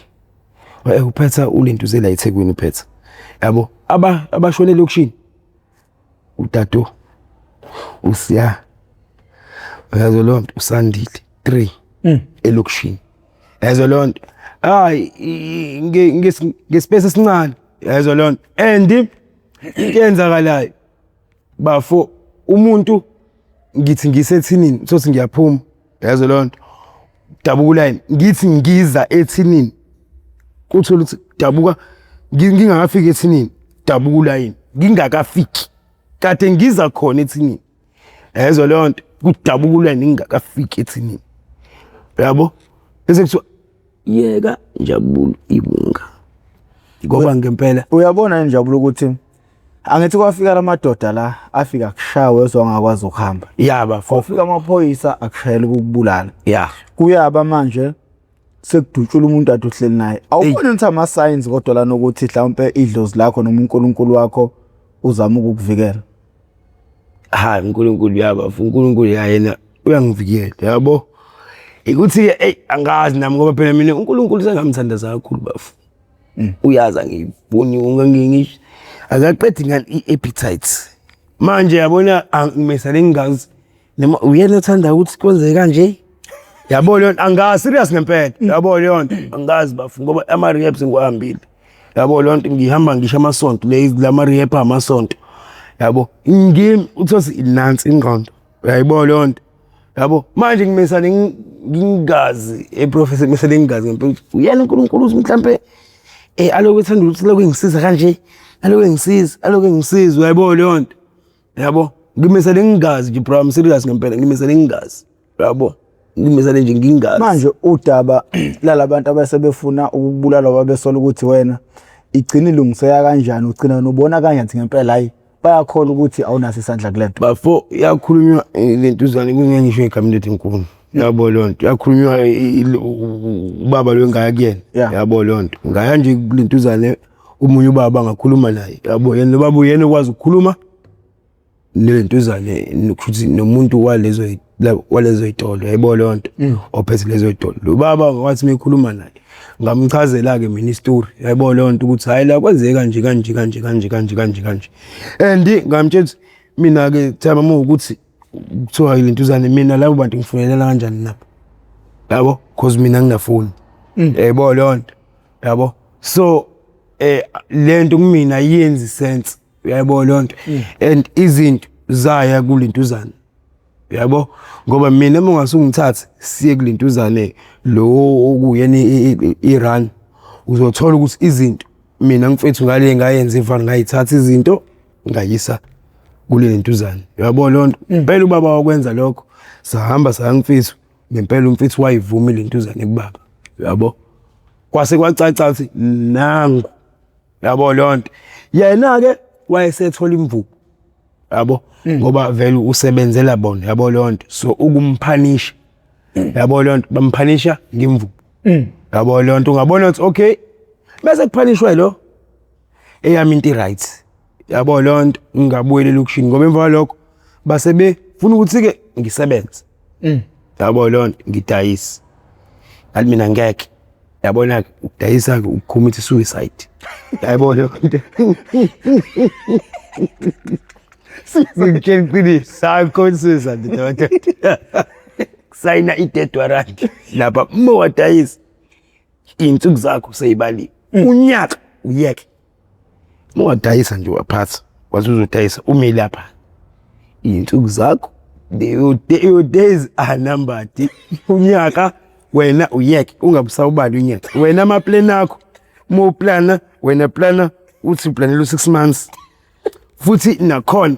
uphetha ulentuzela eThekwini uphetha yabo abashonele lokushini uTato usiya yazo leyo nto uSandile 3 elokushini yazo leyo nto hayi ngespace esincane yazo leyo nto and kuyenzakalayo bafo umuntu ngithi ngisethinini sothi ngiyaphuma yazo leyo nto dabuka ulayini ngithi ngiza ethinini kuthola ukuthi dabuka ngingakafiki ethinini dabuka ulayini ngingakafiki kade ngiza khona ethinini yazo leyo nto kudabuka ulayini ngingakafiki ethinini yabo bese kuthiwa yeka Njabulo ibunga ngoba ngempela uyabona Njabulo ukuthi angithi kwafika lamadoda la afika kushawe wezongakwazi ukuhamba yaba ufika amaphoyisa akushayela ukubulala yeah kuyaba manje sekudutshula umuntu ade uhleli naye awuboni ukuthi ama signs kodwa la nokuthi mhlawumbe idlozi lakho noma uNkulunkulu wakho uzama ukukuvikela uNkulunkulu yabafu uNkulunkulu yena uyangivikela yabo ikuthi angazi nami ngoba phela mina uNkulunkulu sengamthandaza kakhulu bafu uyaza ngiboni ungangingisho akaqedi ngani iappetite manje yabona ngimesale ngingazi noma uyena uthanda ukuthi kwenze kanje yabo leyo angazi serious ngempela yabo leyo angazi bafu ngoba ama rehabs ngiwahambile yabo leyo ngihamba ngisho amasonto lama rehab amasonto yabo ngimi uthosi inansi ingqondo yayibo leyo yabo manje ngimesale ngingazi eprofessor ngimesale ngingazi ngempela uyena uNkulunkulu mhlambe aloku ethanda ukuthi lokho ngisiza kanje aloku ngisiza yayibo leyo nto yabo ngimesale ngingazi nje bro serious ngempela ngimesale ngingazi yabo ngimesale nje ngingazi manje udaba lalabantu abasebefuna ukubulala babesola ukuthi wena igcina ilungiseka kanjani ugcina nobona kanjani ngempela hayi bayakhola ukuthi awunaso isandla kulento bafo yakhulunywa lentuzane kungengisho igama lethi inkulu yabo lonto yakhulunywa ubaba lo ngaya kuyena yabo lonto ngaya nje kulentuzane umunye ubaba ngakhuluma naye yabo yena baba uyena ukwazi ukukhuluma lentuzane nokuthi nomuntu walezo itolo yabo lonto ophethe lezo itolo lo baba wathi mekhuluma naye ngamchazela ke mina istory yabo lonto ukuthi hayi la kwenzeka kanje and ngamtshela mina ke thama ukuthi kuthiwa ilentuzane mina labo bantu ngifunelela kanjani nabo yabo because mina nginafuni yabo lonto yabo so lento kumina yenzi sense yabo lonto and izinto zaya kulentuzane yabo ngoba mina ungasungithathe siye kulentuzane lo okuyena iRun uzothola ukuthi izinto mina ngifethu ngale ngayenza ivani ngayithatha izinto ngayisa kule lentuzane yabo lonto impela ubaba wakwenza lokho sahamba sayangifethu ngempela umfethu wayivuma lentuzane kubaba yabo kwase kwacaca ukuthi nangu yabo lonto yena ke wayesethola imvubu yabo ngoba vele usebenzela bona yabo lonto so ukumphanisha yabo lonto bamphanisha ngimvubu yabo lonto ungabona ukuthi okay bese kuphanishwe lo eyami into right yabo lonto ngingabuyele ukushini ngoba emva lokho base befuna ukuthi ke ngisebenze yabo lonto ngidayisa ngathi mina ngeke yabona ukudayisa ukucommit suicide yabo lonto ngitshela ukuthi sakonsisa ndoda sayina i-death warrant lapha mwadayisa insuku zakho seyibali unyaka uyeke mwadayisa nje waphatha wazuzodayisa umi lapha insuku zakho your days are numbered unyaka wena uyeke ungabusawubali unyaka wena ama plan akho mo plana wena plana uthi planela 6 months futhi nakhona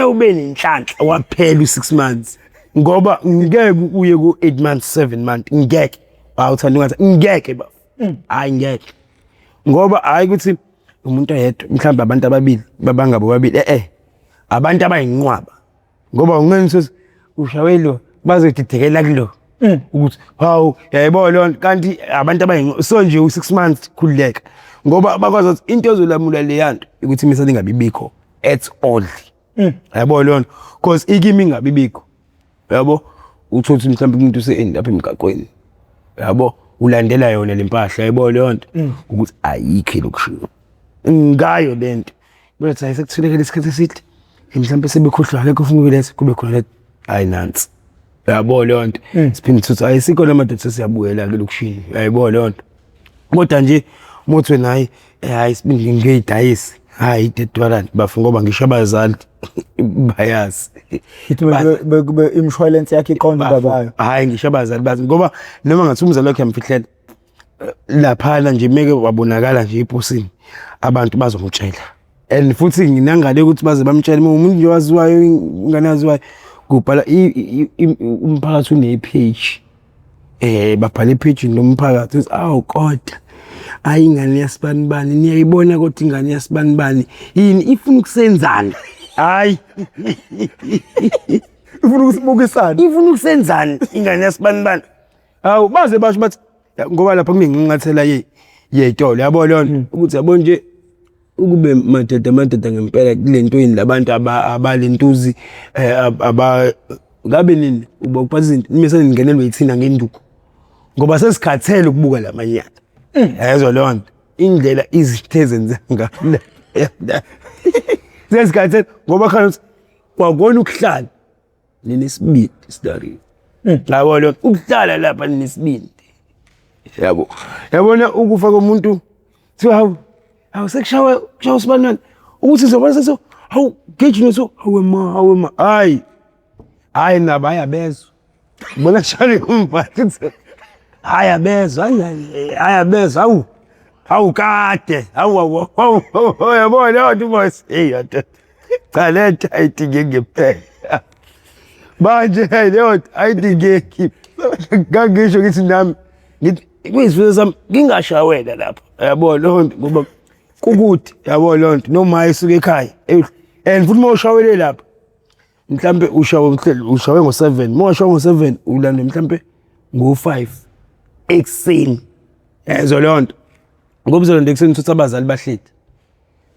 ube nenhlanhla waphela u6 months ngoba ngeke uye ku 8 months 7 months ngeke awuthanda ungathi ngeke ba hayi ngeke ngoba hayi ukuthi umuntu oyedwa mhlawumbe abantu ababili babangabo babili abantu abayinqwaba ngoba ungenise ushawelo bazodidekela kulo ukuthi hawu yayibona lona kanti abantu abayinqwaba so nje u6 months khulileka ngoba bakwazi ukuthi into ezolamula le yanto ukuthi imisele ingabibikho at all yabo lona because ikimi ingabibikho yabo uthothi mhlawumbe umuntu useend lapha emgaqweni yabo ulandela yona lempahla yabo lonto ukuthi ayikho lokushiya ngayo lento bese ayisekuthulekela isikhathi eside mhlawumbe sebekhohlwa akekho ufuna ukuletha kube khona hayi nansi yabo lonto siphinde sithi ayisikho lamadoda sesiyabuyela ke lokushini yabo lonto kodwa nje muthi nayi hayi sibindi ngiyidayisi hayi death warrant bafuna ngoba ngisho abazali bayazi kube insurance yakhe iqonda babayo hayi ngisho abazali bazi ngoba noma ngathi umzali wakhe yamfihlela lapha nje meke wabonakala nje eposini abantu bazomtshela and futhi nginangale ukuthi baze bamtshele umuntu nje waziwayo inganaziwayo kubhala umphakathi une page babhala ipage nomphakathi uthi awu kodwa hayi ingane yasibanibani niyayibona kodwa ingane yasibanibani yini ifuna ukusenzana hayi ifuna ukusibukisana ifuna ukusenzana ingane yasibanibani awu baze basho bathi ngoba lapha kunenqinqathela yetolo yabo lona ukuthi yabo nje ukube madoda ngempela kulento yini labantu abalentuzi ngabe nini ubophatha izinto nime ningenelwe yithina ngenduku ngoba sesikhathele ukubuka lamanyana yezwa lonto indlela izitheze ngale sesikhathele ngoba khona kwakona ukuhlala ninesibindi sidari yabo lo ukuhlala lapha ninesibindi yabona ukufa komuntu thiwa hawu sekushawa usibanani ukuthi sizobona seso hawu gejini so hawu ma hayi naba ayabezwa bona kushali umphathi ayabezwa hawu kade hawu yabona lento boys cha lento ayidinge ngempela manje lento ayidingeki ngangisho ngithi nami ngithi kuyisifiso sami ngingashawela lapha yabo lonto ngoba kukuthi yabo lonto noma isuke ekhaya and futhi mawushawele lapha mhlambe ushawe ngo7 mawushawe ngo7 ulande mhlambe ngo5 ekseni yazo lonto ngoba uzolanda ekseni ukuthi abazali bahleli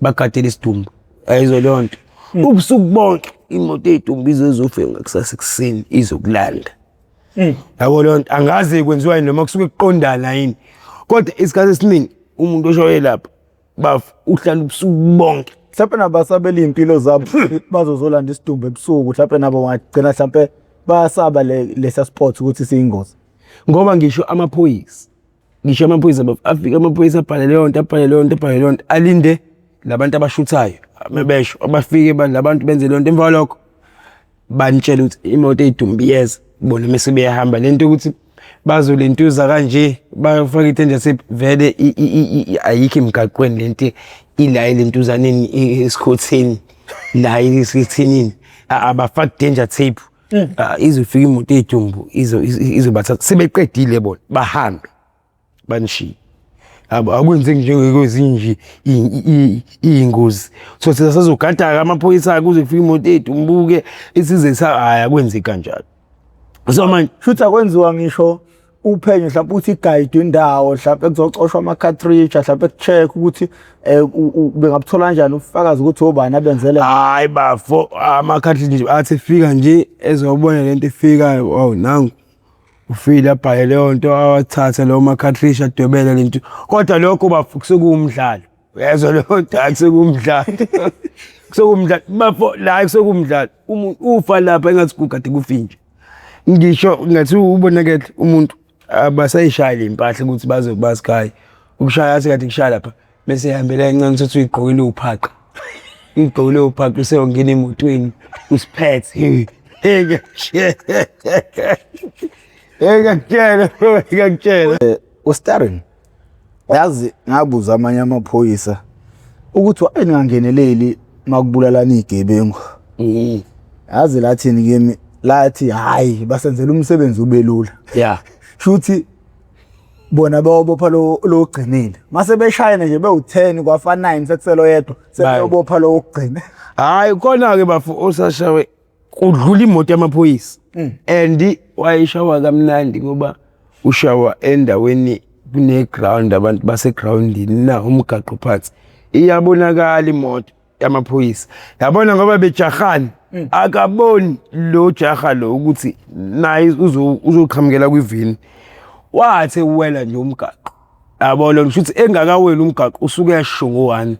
bagadela isidumbu yazo lonto ubusuku bonke imoto eyidumbu izozofika ngakusasa ekseni izokulanda yabo lonto angazi kwenziwa noma kusuke kuqondana yini kodwa isikhathi esiningi umuntu oshawe lapha bafu uhlala ubusuku bonke mhlawumbe nabasabela impilo zabo bazozolanda isidumbu ebusuku mhlawumbe nabo wagcina mhlawumbe bayasaba lesa sport ukuthi siyingozi ngoba ngisho amaphoyisa afika amaphoyisa abhale leyo nto alinde labantu abashuthayo mebesho abafike labantu benze leyo nto emva lokho banitshela ukuthi imoto eyidumbi yeza bona mase beyahamba lento ukuthi bazolentuza kanje bafaka ithenja sevele ayikho imgaqweni lento ila lentuzaneni esikhotheni la isikhotheni abafaka danger tape izofika imoto eyidumbu izobathatha sebeqedile bona bahambe banishiye akwenzeki njengezinje ingozi so sasazogada amaphoyisa kuze kufika imoto eyidumbuke isize akwenzi kanjalo so manje futhi akwenziwa ngisho uphenyo mhlawumbe uthi guide indawo mhlawumbe kuzocoshwa ama cartridge mhlawumbe check ukuthi bengabuthola kanjani ufakazi ukuthi obani abenzele hayi bafo ama cartridge athi fika nje ezobona lento ifika wow nangu ufila bhaye leyo nto awathatha lo ma cartridge adwebele lento kodwa lokho bafo kusekumdlalo yezwa leyo nto akusekumdlalo kusekumdlalo bafo la kusekumdlalo umuntu ufa lapha engathi kugade kufinje ngisho ngathi ubonakele umuntu abasayishaya impahla ukuthi baze basikhaya ukushaya athi kade kushaya lapha bese ihambela encane ukuthi uyigqokile uphaqa igqokile uphaqa useyongena emotweni usiphethe ngakutshela uStarin yazi ngabuza amanye amaphoyisa ukuthi wayengangeneleli makubulalana igebengu yazi lathini kimi lathi hayi basenzela umsebenzi ubelula shuthi bona bawobopha lo ogcinile mase beshayana nje bewu10 kwafa 9 sekuselo yedwa sebeyobopha lo ogcina hayi khona ke bafu osashawe kudlula imoto yamaphoyisa and wayishawa kamnandi ngoba ushawa endaweni kune ground abantu base groundini na umgaqo phansi iyabonakala imoto yamaphoyisa yabona ngoba bejahani akaboni lo jaha lo ukuthi naye uzoqhamukela kwivini wathi uwela nje umgaqo yabo lo ngisho ukuthi engakawela umgaqo usuke yashongo 1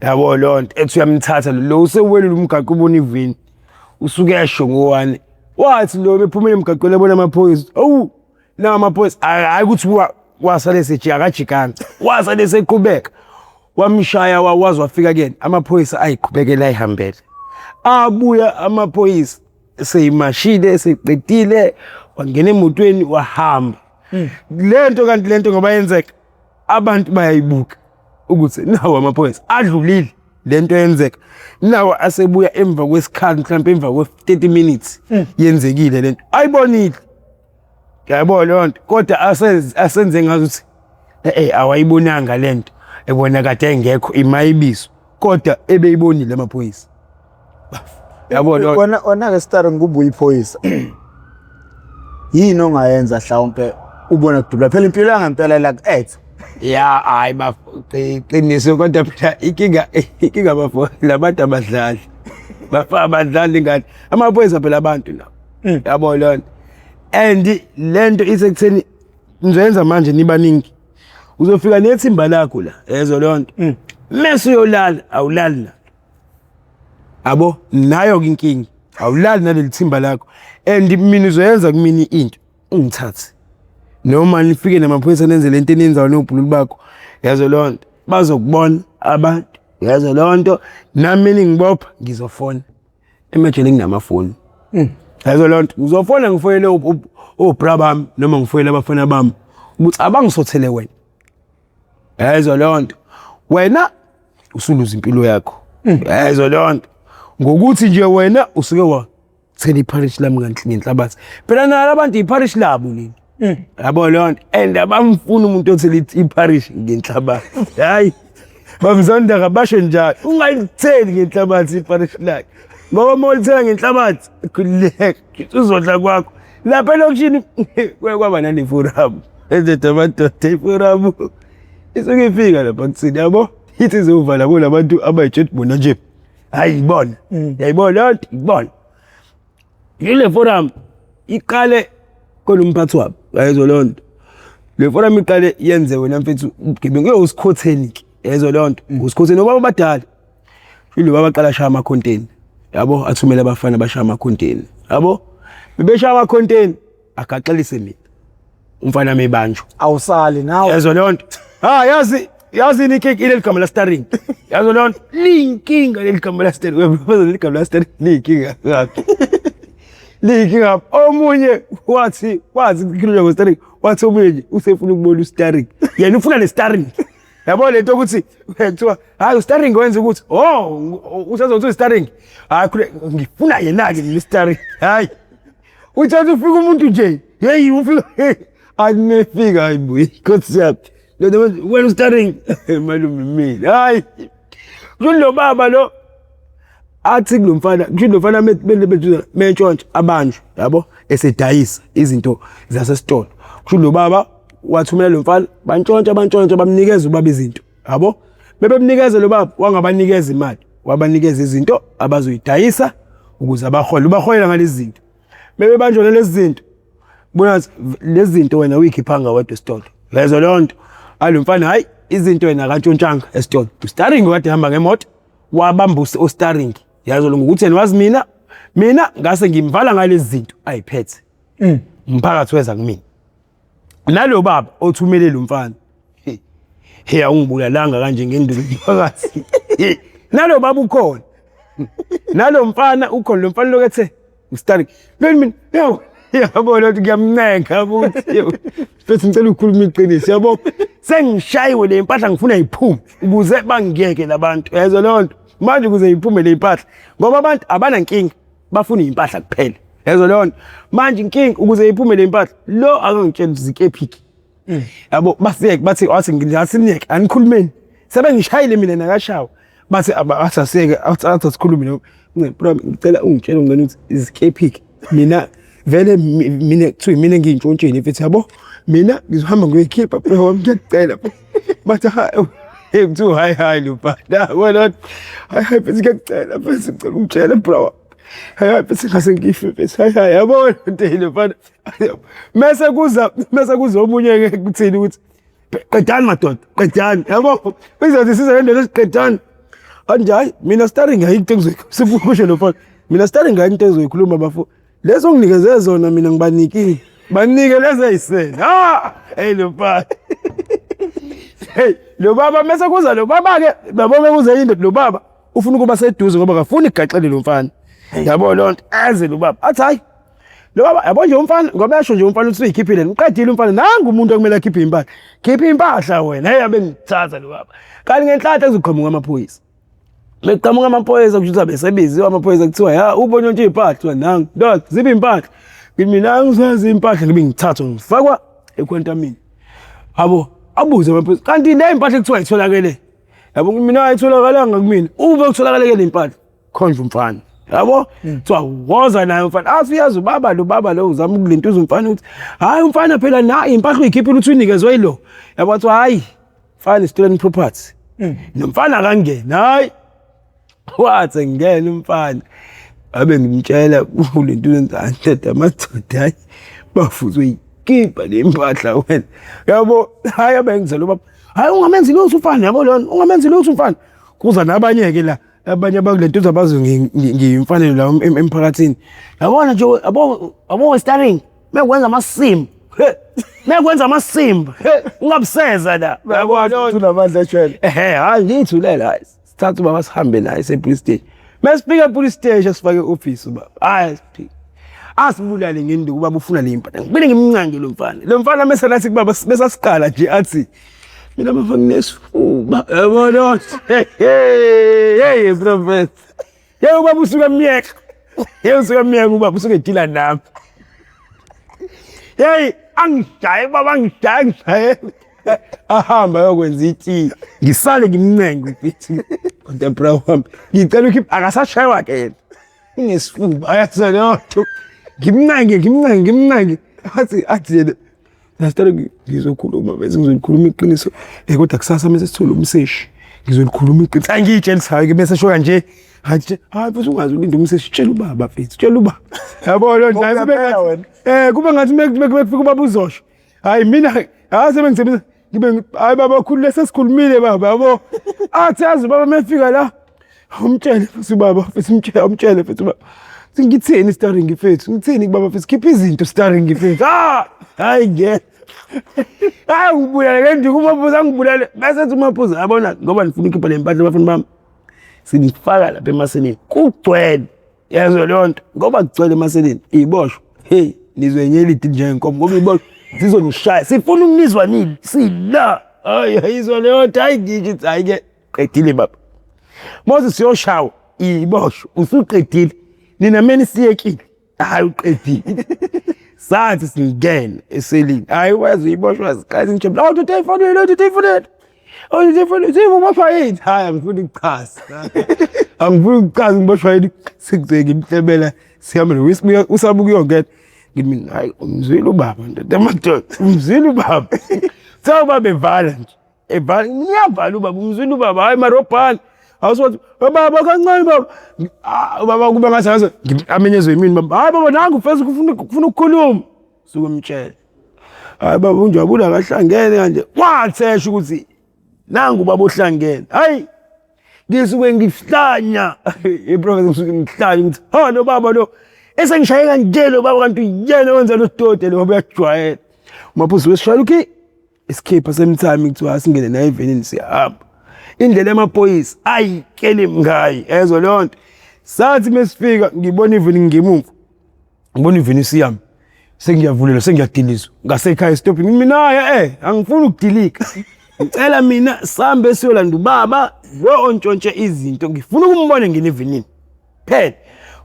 yabo lonto ethi uyamthatha lo usewela umgaqo ubona ivini usuke yashongo 1 wathi lo bephumile emgaqweni ebona amaphoyisa na amaphoyisa hayi ukuthi wasale sejika kajikana wasale seqhubeka wamshaya wawazi wafika kuyena amaphoyisa ayiqhubekela ayihambele abuya amaphoyisa seyimashile seqedile wangena emotweni wahamba lento ngoba yenzeka abantu bayayibuka ukuthi nawo amaphoyisa adlulile lento yenzeka nawo asebuya emva kwesikhathi mhlawumbe emva kwe30 minutes yenzekile lento ayibonile yabo lonto kodwa asenze ngazuthi awayibonanga lento ebona kade engekho imayibiso kodwa ebeyibonile amaphoyisa yabo wona ke Star ngubuya iphoyisa yini ongayenza mhlawumbe ubona kudubula phela impilo yangempela la ku-ex. Ya hayi qiniso kodwa phela inkinga bafo labantu abadlali. Abadlali ngani amaphoyisa phela abantu la. Yabo lona. And lento isekutheni nizoyenza manje nibaningi. Uzofika nethimba lakho la ezo lonto. Mase uyolala awulali la. Abo nayo inkingi. Awulali naleli thimba lakho. And mina uzoyenza kumini into ungithathe. Noma nifike namaphoyisa nenze lento eninzayo nobhululu bakho. Yazo lonto bazokubona abantu. Yazo lonto nami ngibopha ngizofona. Imagine nginamafoni. Yazo lonto uzofona ngifoyele obra bami noma ngifoyele abafana bami ukuthi abangisothele wena. Yazo lonto wena usuluza impilo yakho. Yazo lonto ngokuthi nje wena usuke wathela iparish lami ngenhlabathi. Phela nala abantu iparish labo nini. Yabo lonto and abamfuna umuntu othela iparish ngenhlabathi. Hayi bamzonda kabasho njalo ungayitheli ngenhlabathi iparish lakhe. Ngoba molithenga ngenhlabathi khulileke uzodla kwakho. Lapha lokishini kwaba nani forum. Enze abantu forum. Isuke ifika lapha kuthini yabo? Ithi izovala bona abantu abayijet bona nje. Hayi ibona. Yayibona lonto ibona. Ile forum iqale kolomphathi wabo. Yayizo lonto. Le forum iqale yenze wena mfethu ugebengu usikhotheni ke. Yayizo lonto. Usikhotheni ngoba abadala. Ile baba qala shaya ama content. Yabo athumela abafana bashaya ama content. Yabo bebeshaya ama content akaxelise mina. Umfana mebanjwa. Awusali nawe. Yazo lonto. Yazi nikeke ile ligama la starring. Yazo lonto linkinga leligama la starring. Webona leligama la starring linkinga ngakho. Linkinga omunye wathi ikhuluma ngo starring. Wathi omunye usefuna ukubona u-starring. Yena ufuna le starring. Yabo lento ukuthi kuthiwa hayi u-starring wenza ukuthi usazothi u-starring. Hayi ngifuna yena ke le starring. Hayi. Uthatha ufika umuntu nje. Hey ufika anefika hayibuyi concept. When starting malume mina hayi lo baba lo athi kulomfana lo mfana metshontsha abanjwe yabo esedayisa izinto zase store lo baba wathumela lo mfana bantshontsha bamnikeza ubaba izinto yabo bebemnikeza lo baba wangabanikeza imali wabanikeza izinto abazoyidayisa ukuze ubaholela ngalezi zinto bebebanjwa lezi zinto bona lezi zinto wena uyikhipha wedwa store lezo lonto alumfana hayi izinto wena kantshontshanga esitolo u-starring kade hamba ngemoto wabambusa o-starring yazo lo ngokuthi yena wazi mina ngase ngimvala ngalezi zinto ayiphethe umphakathi weza kumina nalo baba othumele lo mfana hey awungibulalanga kanje ngendulo phakathi nalo baba ukhona nalo mfana ukhona lo mfana lokethe u-starring mina yabona ukuthi ngiyamnenga ukuthi futhi ngicela ukukhuluma iqiniso yabo sengishayiwe le impahla ngifuna iphume ukuze bangiyeke labantu yazo lonto manje ukuze iphume le impahla ngoba abantu abanankinga bafuna impahla kuphela yazo lonto manje inkinga ukuze iphume le impahla lo akangitshela zikephiki yabo basiyeke bathi wathi ngiyasineke anikhulumeni sebengishayile mina nakashawa bathi asaseke asikhulume bro ngicela ungitshela ngene ukuthi izikephiki mina vele mina kuthiwa mina ngiyintshontsheni mfethu yabo mina ngizohamba ngiyoyikhipha bro wami ngiyacela bathi hey kuthiwa hayi lo bada wena hayi mfethu ngiyacela mfethu ngicela ungitshele bro hayi mfethu ngase ngife mfethu hayi yabo ntelo bana mase kuza omunye ke kuthini ukuthi qedani madoda qedani yabo bizothi siza lento lesiqedani anjay mina starring hayi into engizoyikhuluma lo mfana mina starring hayi into engizoyikhuluma bafu lezo nginikeze zona mina ngibanikile banike lezi ayisena hey lo baba hey lo baba mase kuza lo baba ke babo bekuza into lo baba ufuna ukuba seduze ngoba akafuni igaxele lo mfana yabo lonto eze lo baba athi hayi lo baba yabo nje umfana ngoba yasho nje umfana uthi uyikhiphile ngiqedile umfana nanga umuntu okumele akhiphe impahla khipha impahla wena hey abe ngithatha lo baba kanti ngenhlanhla ezoqhamuka amaphoyisa beqhamuka amaphoyisa kusho ukuthi besebiziwe amaphoyisa kuthiwa ya ubonye nje impahla nanga dog zibe impahla mina ngizazi impahla ngibe ngithathwa ngifakwa ekhwentamini abo abuze amaphoyisa kanti le impahla kuthiwa itholakele yabo mina ayitholakalanga kumina ube utholakale le impahla khonje umfana yabo kuthiwa woza naye umfana athi uyazi ubaba lo uzama ukulentuza umfana uthi hayi umfana phela na impahla uyikhiphile uthi unikezwe yilo yabo bathi hayi mfana stolen property nomfana akangena hayi wathi ngene umfana abe ngimtshela ulentuza enzanhle amadoda hayi bafuzwe ikhipha lempahla wena yabo hayi abengizela ubaba hayi ungamenzi lutho umfana yabo lona ungamenzi lutho umfana kuza nabanye ke la abanye abakulentuza abazo ngiyimfanele la emphakathini yabona nje abo starring mekwenza amasimba mekwenza amasimba ungabuseza la yabona unamandla eshwele hayi ngithulela sithatha ubaba sihambe naye police station mesifika police station sifake office ubaba hayi asibulale ngenduku ubaba ufuna le impahla ngibile ngimncange lo mfana meselathi kubaba besasiqala nje athi mina bafana nesifuba yabona hey prophet yebo baba usuka emnyeka ubaba usuka edila nami hey angijaye baba angijaye ahamba yokwenza iti ngisale ngimncenge mfethu contemporary wami ngicela ukhipha akasashaywa ke inesifuba ayathana ngimncenge athi Nasitara ngizokhuluma bese ngizolikhuluma iqiniso kodwa kusasa mase sithola umseshi ngizolikhuluma iqiniso angiyitshelisayo ke bese shoya nje hayi bese ungazi ulinda umseshi tshela ubaba mfethu tshela ubaba yabona naye kube ngathi mekufika ubaba uzosho hayi mina sebe ngisebenza ngibe hayi baba khulu lesesikhulumile baba yabo athi yazi baba mefika la umtshele futhi baba futhi umtshele futhi baba ngitheni starring mfethu ngitheni kubaba mfethu khipha izinto starring mfethu hayi nge hayi ubulale ngenduku umaphuza ngibulale bese uthi umaphuza yabona ngoba nifuna ukhipha le mpahla abafana bami sinifaka lapha emaseleni kugcwele yazo lonto ngoba kugcwele emaseleni iboshwe hey nizwenyela idini njengenkomo ngoba iboshwe sizonishaya sifuna ukunizwa nini sila hayi izwa lonto hayi ngithi hayi ke qedile baba Moses siyoshawa iboshwe usuqedile nina meni siyekile hayi uqedile sathi singene eselini hayi wazi iboshwa sikhathi ngijabula awuthi utefonele zivu mafayini hayi angifuni ukuchaza ngiboshwa yini sikuzeke imhlebela sihambe nowisbuya usaba ukuyongena ngimi hayi umzwile ubaba ndoda umzwile ubaba sawuba bevala nje evala niyavala ubaba umzwile ubaba hayi marobhani awusothi baba kancane baba kube ngathi amenyezwe yimini baba hayi baba nangu mfethu kufuna ukukhuluma sukumtshela hayi baba unjabula kahlangene kanje wathesha ukuthi nangu baba uhlangene hayi ngisuke ngihlanya iprofessor ngisuke ngihlanya ukuthi ha no baba lo esengishaye kanjelo baba kanti uyena wenza lo stote lo baba uyajwayela umaphuzu wesishayela uki escape asemthami kuthiwa singene naye evenini siyahamba indlela emaphoyisa ayikele ngayi ezo lonto sathi mesifika ngibona ivini ngemumva ngibona ivini siyami sengiyavulela sengiyadilizwa ngasekhaya stop mina angifuni ukudilika ngicela mina sambe siyolanda ubaba lo ontshontshe izinto ngifuna ukumbona ngene evinini phela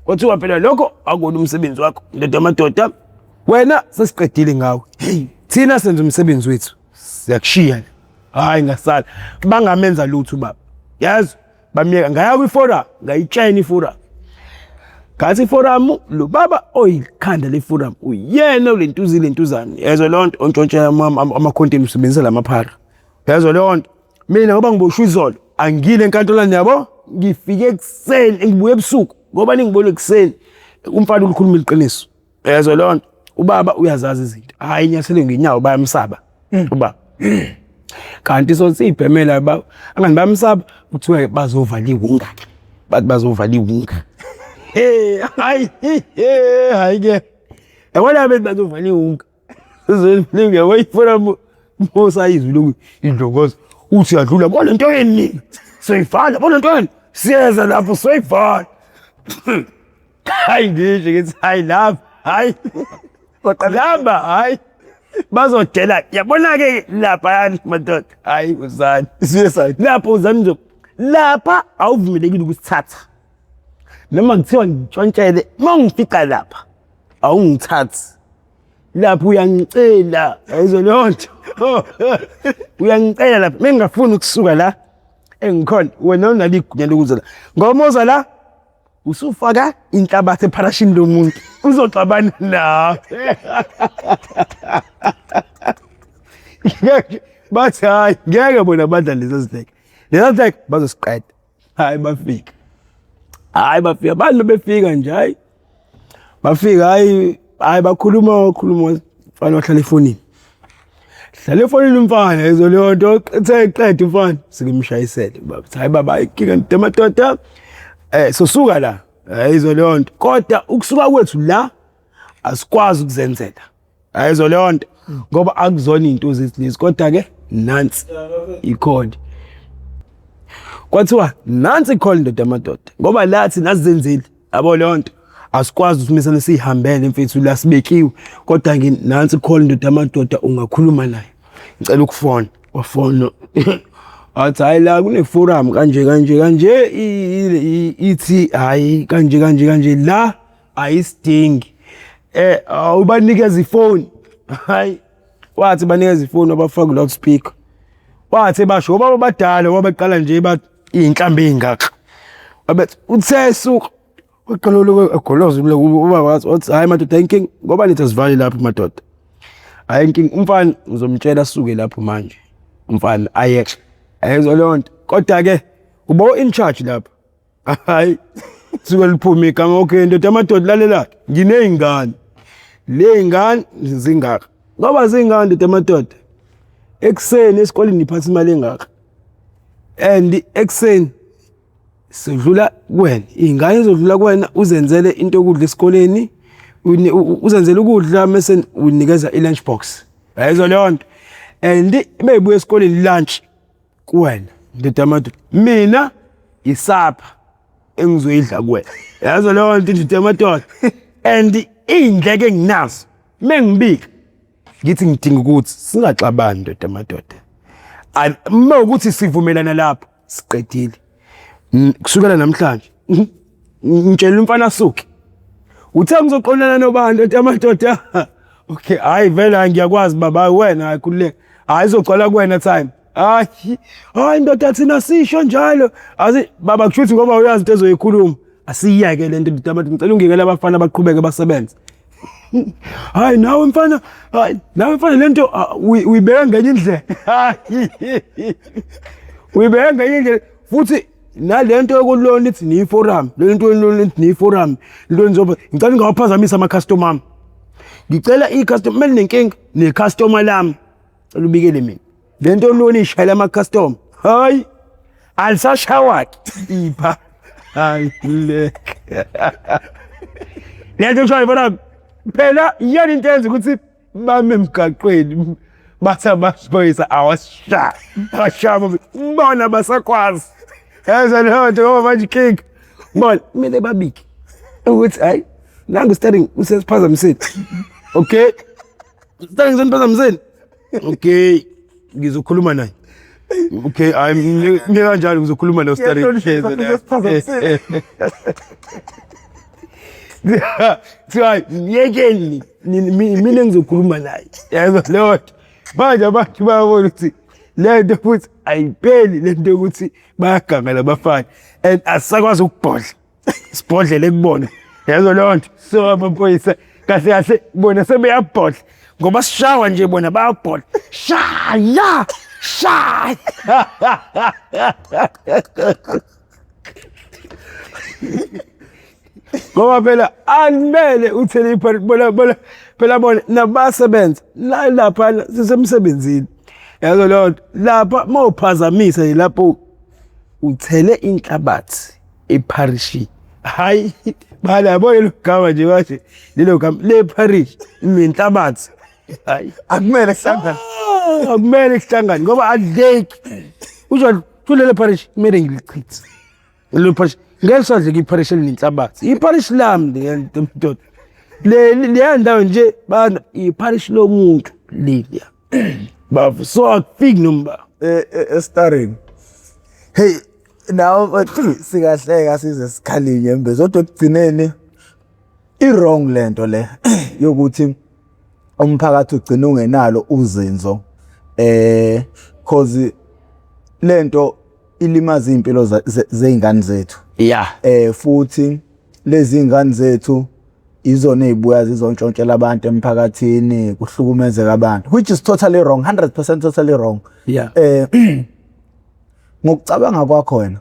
kuthiwa phela lokho akona umsebenzi wakho ndoda madoda wena sesiqedile ngawe thina senza umsebenzi wethu siyakushiya hayi ngasala bangamenza lutho baba yazi bamiyeka ngaya kwiforum ngayitshayina iforum ngathi iforum lo baba oyikhanda le forum uyena lentuzane yezo lonto ontshontshe ama-content usebenzisa lamaphara yezo lonto mina ngoba ngiboshwe izolo angile enkantolweni yabo ngifike ekuseni ngibuye ebusuku ngoba ningibone ekuseni umfana ulikhuluma iqiniso yezo lonto ubaba uyazazi izinto hayi inyasele ngenyawo bayamsaba ubaba kanti so siyibhemela baba angani bayamsaba kuthiwa bazovala iwunga bathi bazovala iwunga hayi ke yabona abantu bazovala iwunga sizolifika wayifuna mosayizwi lokhu indlokozo uthi yadlula bona into yeni soyivala bona into yeni siyeza lapho soyivala hayi ngisho ngithi hayi lapha hayi kodwa hayi bazodela yabona ke lapha yani madoda hayi uzani siyesa lapho uzani nje lapha awuvumelekile ukusithatha noma ngithiwa ngitshontshele mangifika lapha awungithathi lapho uyangicela ayizolonto uyangicela lapha mengingafuni ukusuka la engikhona wena unaligunya lokuza la ngoba uza la usufaka inhlabathi eparashini lomuntu uzoxabana nawe. Bathi hayi ngeke bona badlale lezi ziteke. Lezi ziteke bazosiqeda. Hayi bafika. Hayi bafika abantu befika nje hayi. Bafika hayi bakhuluma mfana ohlala efonini. Hlala efonini umfana leyo nto eqeda umfana sikimshayisele baba. Hayi baba ikinga ndemadoda. Sosuka la. Leyo nto. Kodwa ukusuka kwethu la asikwazi ukuzenzela. Leyo nto. Ngoba akuzona into lezi kodwa ke nansi ikhodi. Kwathiwa nansi ikhodi ndoda amadoda. Ngoba lathi nasizenzile yabo leyo nto. Asikwazi ukumisana sihambele mfethu la sibekiwe kodwa ke nansi ikhodi ndoda amadoda ungakhuluma naye. Ngicela ukufona wafona. Athi hayi la kune forum kanje ithi hayi kanje la ayisidingi. Awubanikeza ifoni. Hayi wathi banikeza ifoni abafaka loudspeaker. Wathi basho baba badala wabaqala nje bathi inhlambe engaka. Babethi uthe suka uqalolo egoloza ubaba wathi hayi madoda inking ngoba nithi asivali lapha madoda. Hayi inking umfana uzomtshela asuke lapho manje. Umfana ayeke. Ayezwa lonto. Kodwa ke ubo in charge lapha. Hayi suka liphuma igama okay ndoda amadoda lalela nginezingane. Le ngane zingaka. Ngoba zingane ndoda amadoda. Ekseni esikoleni niphatha imali engaka. And ekseni sidlula kuwena. Ingane izodlula kuwena uzenzele into yokudla esikoleni. Uzenzele ukudla mase unikeza i-lunch box. Ayizwa leyo nto. And beyibuya esikoleni lunch kuwena ndoda amadoda. Mina isapha engizoyidla kuwena. Ayizwa leyo nto ndoda amadoda. And indleke enginazo mengibika ngithi ngidinga ukuthi singaxabani ndoda amadoda. Uma ukuthi sivumelana lapho siqedile. Kusukela namhlanje ngitshela umfana asuke. Uthe ngizoqonana nobantu ndoda amadoda. Okay hayi vela ngiyakwazi baba wena hayikhululeke. Hayi izogcwala kuwena time. Hayi ndoda thina sisho njalo. Azi baba kushuthi ngoba uyazi into ezoyikhuluma. Asiyeke le nto ndoda amadoda ngicela ungekela abafana abaqhubeke basebenze. Hayi nawe mfana lento uyibeka ngenye indlela. Uyibeka ngenye indlela futhi nalento yokulona ithi ni forum lento nithi ni forum into nzoba ngicela ungawaphazamisa ama customer ami. Ngicela i-customer nenkinga ne-customer lami elubikele mina. Lento lona ishayela ama customer. Hayi alisashawaki ipha. Hayi le. Lento shaya bona phela iyani into enza ukuthi bame emgaqweni batha basiphoyisa awashaya bona basakwazi. Yaza leyo nto ngoba manje king. Bona kumele babike ukuthi hayi nangu starting usesiphazamiseni. Okay? Starting usesiphazamiseni. Okay. Ngizokhuluma naye. Okay, ngeke kanjalo ngizokhuluma no starting. Hayi yekeni mina ngizokhuluma naye. Yazi Lord. Manje abantu bayabona ukuthi lento futhi ayipheli lento ukuthi bayaganga labafana and asakwazi ukubhodla. Sibhodlele ekubona. Yazi Lord. So amaphoyisa kahle bona sebeyabhodla ngoba sishawa nje bona bayabhodla. Shaya. Ngoba phela animele uthele bona phela bona nabasebenza lapha sisemsebenzini. Yazo leyo lapha mawuphazamisa lapho uthele inhlabathi eparishi. Hayi bala yabona lokugama nje wathi lelo gama le parish inhlabathi. Hayi Akumele kuhlangane. Akumele kuhlangane ngoba adleki. Uzwa kulele parish kumele ngilichithe. Lo parish ngesadle kiparish elinhlabathi. Iparish lami ngentododa. Le ndawo nje bana iparish lomuntu liya. Bafu so akufiki number starring. Hey now sikahleka size sikhalinye embezo kodwa kugcineni wrong lento le yokuthi umphakathi ugcina ungenalo uzinzo cause lento ilimaza impilo zeingane zethu. Yeah. Futhi lezi ngane zethu izona ezibuya zizontshontshela abantu emphakathini kuhlukumezeka abantu, which is totally wrong, 100% totally wrong. Yeah. Ngokucabanga kwakho wena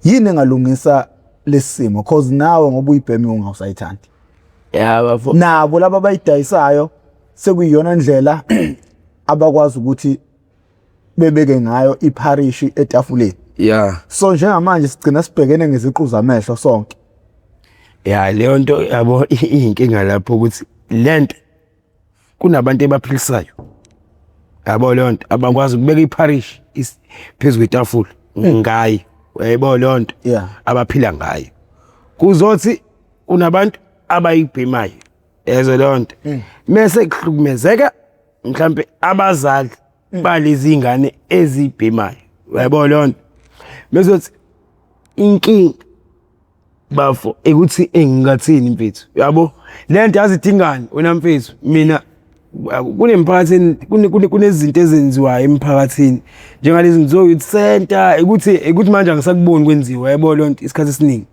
yini engalungisa lesimo, cause nawe ngoba uyibhemi ungawusayithandi. Yeah, bafo. Nabo laba bayidayisayo sekuyiyona ndlela abakwazi ukuthi bebeke ngayo iparish etafuleni. Yeah. So njengamanje sigcina sibhekene ngeziqu zamehlo sonke. Yeah, leyo nto yabo inkinga lapho ukuthi lento kunabantu ebaphilisayo. Yabo leyo nto abakwazi ukubeka iparish phezulu kwetafula ngayo. Yabo leyo nto abaphila ngayo. Kuzothi unabantu abayibhemayo. Yezo leyo nto. Mase kuhlukumezeka mhlambe abazali balezi ingane ezibhemayo. Yabo leyo nto. Mesothi inkinga bafo ekuthi engingathini mfethu yabo lento yazidingani wena mfethu mina kunemphakathini kunezinto ezenziwayo emphakathini njengalezi ngizo youth center ukuthi manje angisakuboni kwenziwa yabo lonto isikhathi esiningi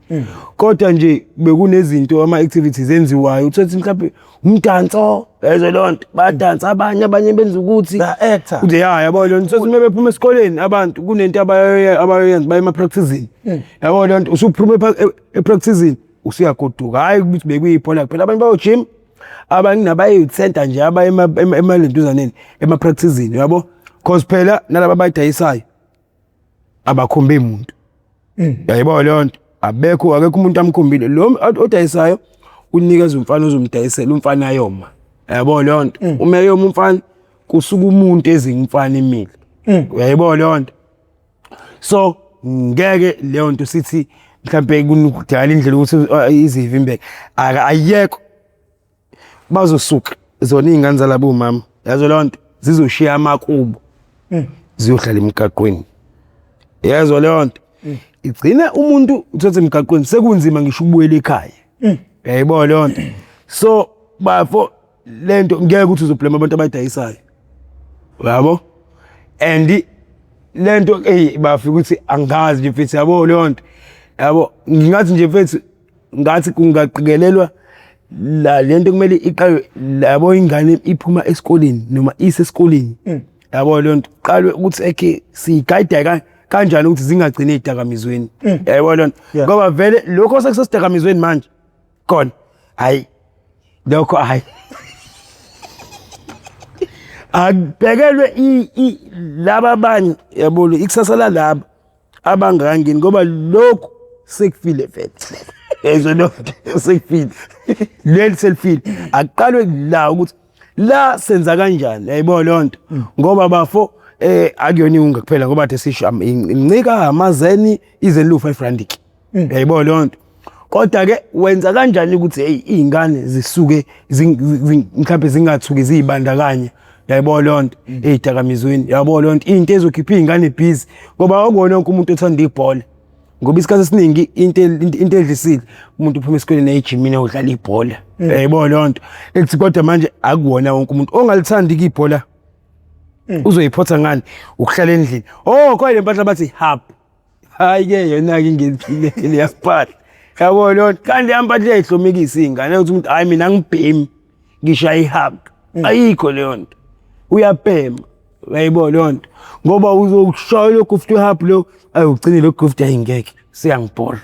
kodwa nje bekunezinto ama activities enziwayo uthothi mhlawumbe umdanso yezo lonto badansa abanye benza ukuthi actor ude yabo lonto sothi mebephuma esikoleni abantu kunento abayenza bayema practicing yabo lonto usuphuma epracticing usiyagoduka hayi ukuthi bekuyiphola kuphela abantu bayo gym abanye nabaye youth center nje emalenduzaneni ema-practicing yabo cause phela nalaba bayidayisayo abakhombe umuntu yayibona leyo nto akekho umuntu amkhombile lo odayisayo unikeza umfana ozomdayisela umfana yoma yabo leyo nto uma yoma umfana kusuka umuntu ezingumfana emile yayibona leyo nto so ngeke leyo nto sithi mhlambe kunokudala indlela ukuthi izivimbeke ayekho bazosuka zona ingane zalabo mama yazo lonto zizoshiya amakubo ziyohlala emgaqweni yazo lonto igcina umuntu uthathe emgaqweni sekunzima ngisho ubuyele ekhaya yayibona lonto so bafo lento ngeke ukuthi uzoblame abantu abayidayisayo yabo and lento bafika ukuthi angazi nje mfethu yabo lonto yabo ngingathi nje mfethu ngathi kungaqikelelwa la lento kumele iqalwe labo ingane iphuma esikoleni noma isesikoleni yabo lonto qalwe ukuthi eke sigayida kanjani ukuthi zingagcine idakamizweni yabo lonto ngoba vele lokho sekusidakamizweni manje khona hayi lokho hayi akubhekelwe laba bani yabo ikusasa lalabo abangangeni ngoba lokho sekufile vele ezo lonto sekufile leli selfile aqalwe la ukuthi la senza kanjani yayibona lonto ngoba bafo akuyona unga kuphela ngoba the sisho incika amazeni izelu 5 rand yayibona lonto kodwa ke wenza kanjani ukuthi izingane zisuke mhlawumbe zingathuki zibandakanye yayibona lonto ezidakamizweni yabona lonto into ezokhipha izingane busy ngoba akubona wonke umuntu othanda ibhola ngoba isikhathi esiningi into edlisile umuntu uphuma esikoleni ejimini udlala ibhola yayibona lonto ethi kodwa manje akuwona wonke umuntu ongalithandi ibhola uzoyiphotha ngani ukuhlala endlini kodwa lempahla bathi hub hayi ke yona ke ngiphile yasiphatha yabona lonto kanti yampahla eyihlomekisa izingane ukuthi umuntu hayi mina ngibhemi ngishaya ihub ayikho leyo nto uyabhema yayibona lonto ngoba uzokushaya lokho futhi ihub lo ayugcine lokho futhi ayingeke siyangibhola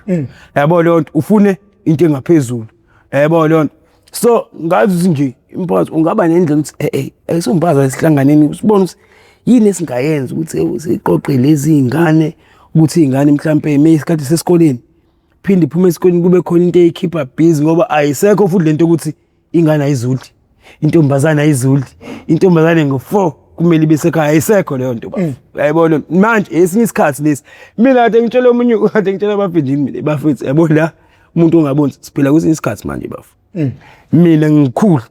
yabona lonto ufune into engaphezulu yabona lonto so ngazi nje imphathi ungaba nendlela ukuthi ayisombaza esihlanganeni usibona ukuthi yini esingayenza ukuthi siqoqe lezi ingane ukuthi ingane mhlambe emeyisikhathi sesikoleni phinde iphuma esikoleni kube khona into eyikhipha busy ngoba ayisekho futhi lento ukuthi ingane ayizulti intombazana ayizulti intombazane ngo4 kumele ibe sekhaya ayisekho leyo nto yayibona manje esinye isikhathi lesi mina kade ngitshela omunye kade ngitshela abafindini mina bafethu yabo la umuntu ongaboni siphila kwesinye isikhathi manje bafu mina ngikhulu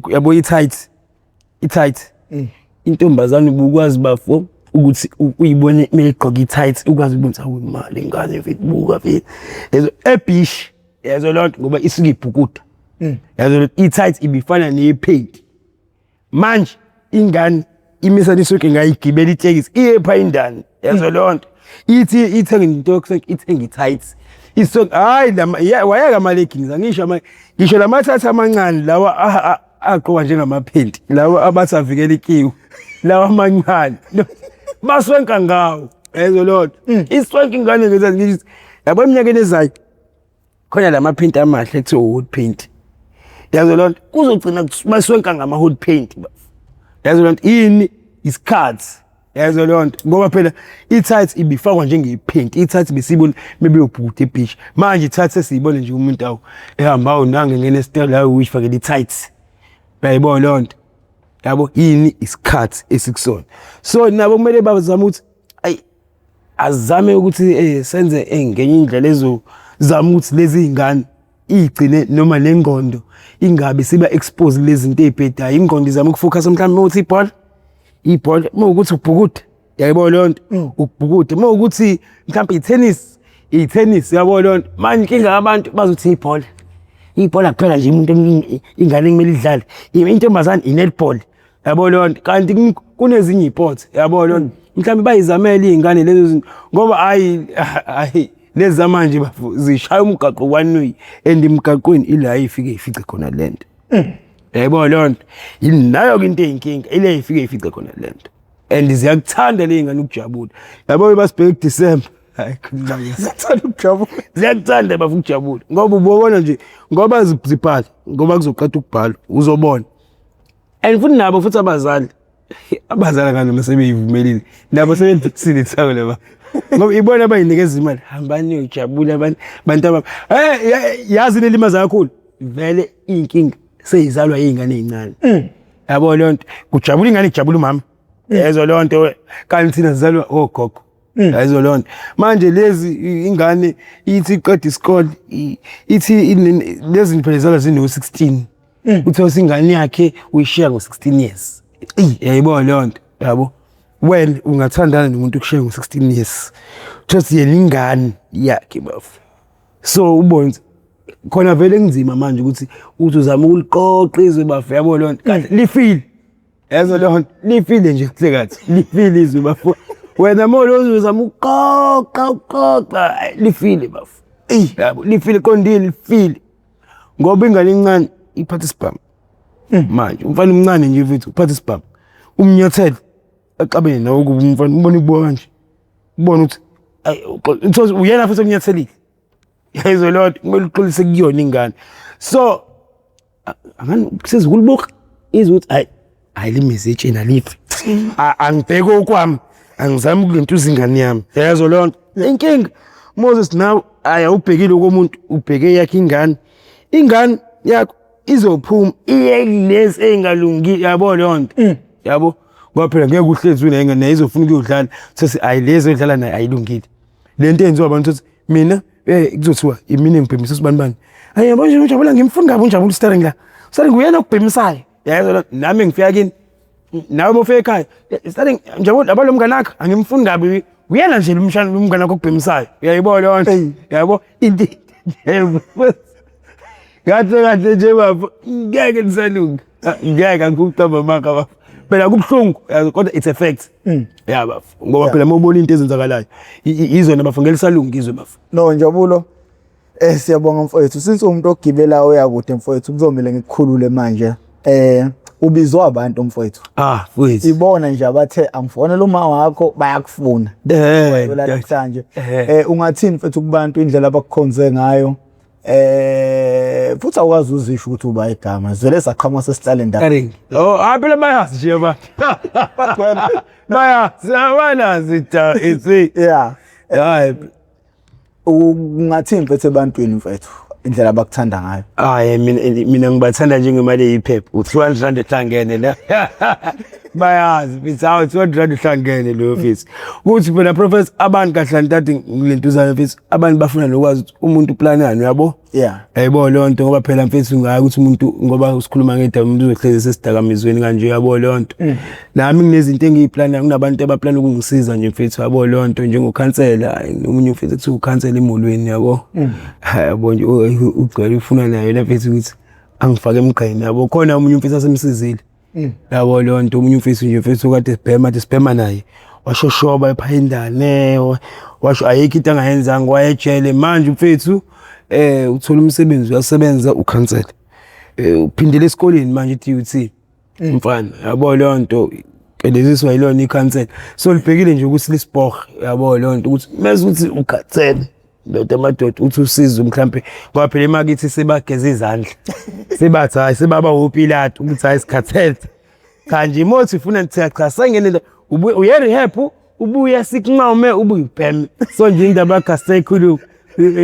yabo i-tight intombazane ubukwazi bafo ukuthi uyibone megqoka i-tight ukwazi ukubona ukuthi imali ingane mfethu buka mfethu yezo ebish yezo lonto ngoba isuke ibhukuda yazo i-tight ibifana nepaint manje ingane imisa lisuke ngayigibela itekisi iyepha indani yazo lonto ithi ithenga into yokuseka ithenga i-tight isonke hayi wayeka ama-leggings angisho ngisho lamathatha amancane lawa aqokwa njengamaphenti lawa abathi avikela ikiwu lawa amancane baswenka ngawo ezo lodwa iswenka ingane ngithi yabo eminyakeni ezayo khona lamaphenti amahle kuthiwa wood paint yazo lodwa kuzogcina baswenka ngama-hood paint yazo lodwa yini isikhathi yazo lodwa ngoba phela i-tight ibifakwa njenge-paint i-tight besiyibona mebeyobhukuda ebeach manje i-tight sesiyibona nje umuntu awu ehambayo nange ngene style la uyifakela i-tight bayibona lonto yabo yini isikhathi esikusona so nabo kumele bazame ukuthi azame ukuthi senze ngenye indlela ezozama ukuthi lezi izingane igcine noma lengqondo ingabe siba expose lezi zinto ezibhedayo ingqondo izama ukufocus mhlawumbe ukuthi ibhola mawukuthi ubhukude yayibona lonto ubhukude mawukuthi mhlawumbe i-tennis yabona lonto manje inkinga yabantu bazothi ibhola kuphela nje umuntu ingane kumele idlale intombazane i-netball yabona lonto kanti kunezinye isports yabona lonto mhlawumbe bayizamela izingane lezo zinto ngoba hayi lezi zamanje zishaya umgaqo wanui and imgaqweni ila ifike ifice khona lento yayibona lonto inayo into eyinkinga ile ifike ifice khona lento and ziyakuthanda le ngane ukujabula yabo basibheke December hayi ziyakuthanda ukujabula ziyakuthanda bafuna ukujabula ngoba ubona nje ngoba zibhala ngoba kuzoqala ukubhala uzobona and futhi nabo futhi abazali ngane masebeyivumelile nabo sebenzisile ithako leba ngoba ibona abayinikeza imali hambani uyojabula abantu yazi nelimaza kakhulu vele inkinga seyizalwa izingane ezincane yabo lonto kujabula ingane ijabula umama yezo lonto kanti thina sizalwa ogogo yezo lonto manje lezi ingane ithi iqeda isikole ithi lezi phela zalwa zino-16 uthiwa singane yakhe uyishiya ngo-16 years yayibona lonto yabo well ungathandana nomuntu ukushiya ngo-16 years just yena ingane yakhe bafu so ubone khona vele kunzima manje ukuthi uzama ukuliqoqa izwe bafu yabo lonto kanti lifile yezo lonto lifile nje kuhle kathi lifile izwe bafu wena molo uzama uqoqa lifile bafu yabo lifile kondile lifile ngoba ingane incane iphatha isibhamu manje umfana omncane nje mfethu uphatha isibhamu umnyathelo axabene nawo kuba umfana ubona ibuka kanje ubona ukuthi uyena futhi omnyathelile yayizo lodwa kumele uqolise kuyona ingane so angani sezikulibuka izwe ukuthi hayi limessage enalifi angibheke okwami angizami ukulentuza ingane yami yayizo lodwa inkinga Moses now awubhekile komuntu ubheke yakhe ingane yakho izophuma iyelezi engalungile yabo lonto yabo ngoba phela ngeke uhlezi unengane izofuna ukuyodlala sethi ayilezi edlala naye ayilungile lento enziwa abantu ukuthi mina kuzothiwa imini ngibhemisa sibani ayabo nje ujabula ngimfuni ngabe unjabula starting la starting uyena ukubhemisayo yazo nami ngifika kini nawe bofika ekhaya starting njalo abalo mngane wakhe angimfuni ngabe uyena nje umngane wakhe ukubhemisayo uyayibona lonto yabo into kahle nje bafo ngeke nisalunga ngeke ngikucaba maka bafo phela kubhlungu kodwa it's a fact yeah bafo ngoba phela mawubona into ezenzakalayo izona bafo ngeke lisalunga izwe bafo no Njabulo siyabonga mfowethu since umuntu ogibela oyakude mfowethu kuzomela ngikukhulule manje ubizwa abantu mfowethu mfowethu ibona nje abathe angifonela uma wakho bayakufuna namhlanje ungathini mfowethu kubantu indlela abakukhonze ngayo futhi awukwazi uzisho ukuthi uba igama zvele saqhamuka sesitalenda phela bayazi nje bayazi abanazi ithi hayi ungathini mfethu ebantwini mfethu indlela abakuthanda ngayo mina ngibathanda njengemali eyiphepha u200 hlangene la bayazi mfethu 200 hlangene lo mfethu ukuthi phela professor abantu kahle ntathe ngilentuzana mfethu abantu bafuna nokwazi ukuthi umuntu uplanani yabo yayibona lonto ngoba phela mfethu ngaya ukuthi umuntu ngoba usikhuluma ngedaba umuntu uzohleze sesidakamizweni kanje yabo lonto nami nginezinto engiyiplana kunabantu abaplana ukungisiza nje mfethu yabo lonto njengokhansela umunye mfethu kuthi ukhansela emolweni yabo yabo nje ugcwele ufuna nayo la mfethu ukuthi angifake emgqeni yabo khona umunye mfethu asemsizile yabo lonto umunye mfethu nje mfethu kade sibhema naye washoshoba ephayindane washo ayikho into angayenzanga wayejele manje mfethu uthola umsebenzi uyasebenza ukhansela uphindele esikoleni manje i-TUT mfana yabo leyo nto keleziswa yilona ikhansela so libhekile nje ukuthi lisibhorhe yabo leyo nto ukuthi mase ukuthi ukhansela ndoda amadoda uthi usizo mhlambe ngoba phela emakithi sebageza izandla sebathi hayi sebaba uPilato ukuthi hayi sikhathele kanje imothi ifuna ngithi cha sangenele uye rehab ubuya sikunqaume ubuyibhem so nje indaba yakhe ekhulu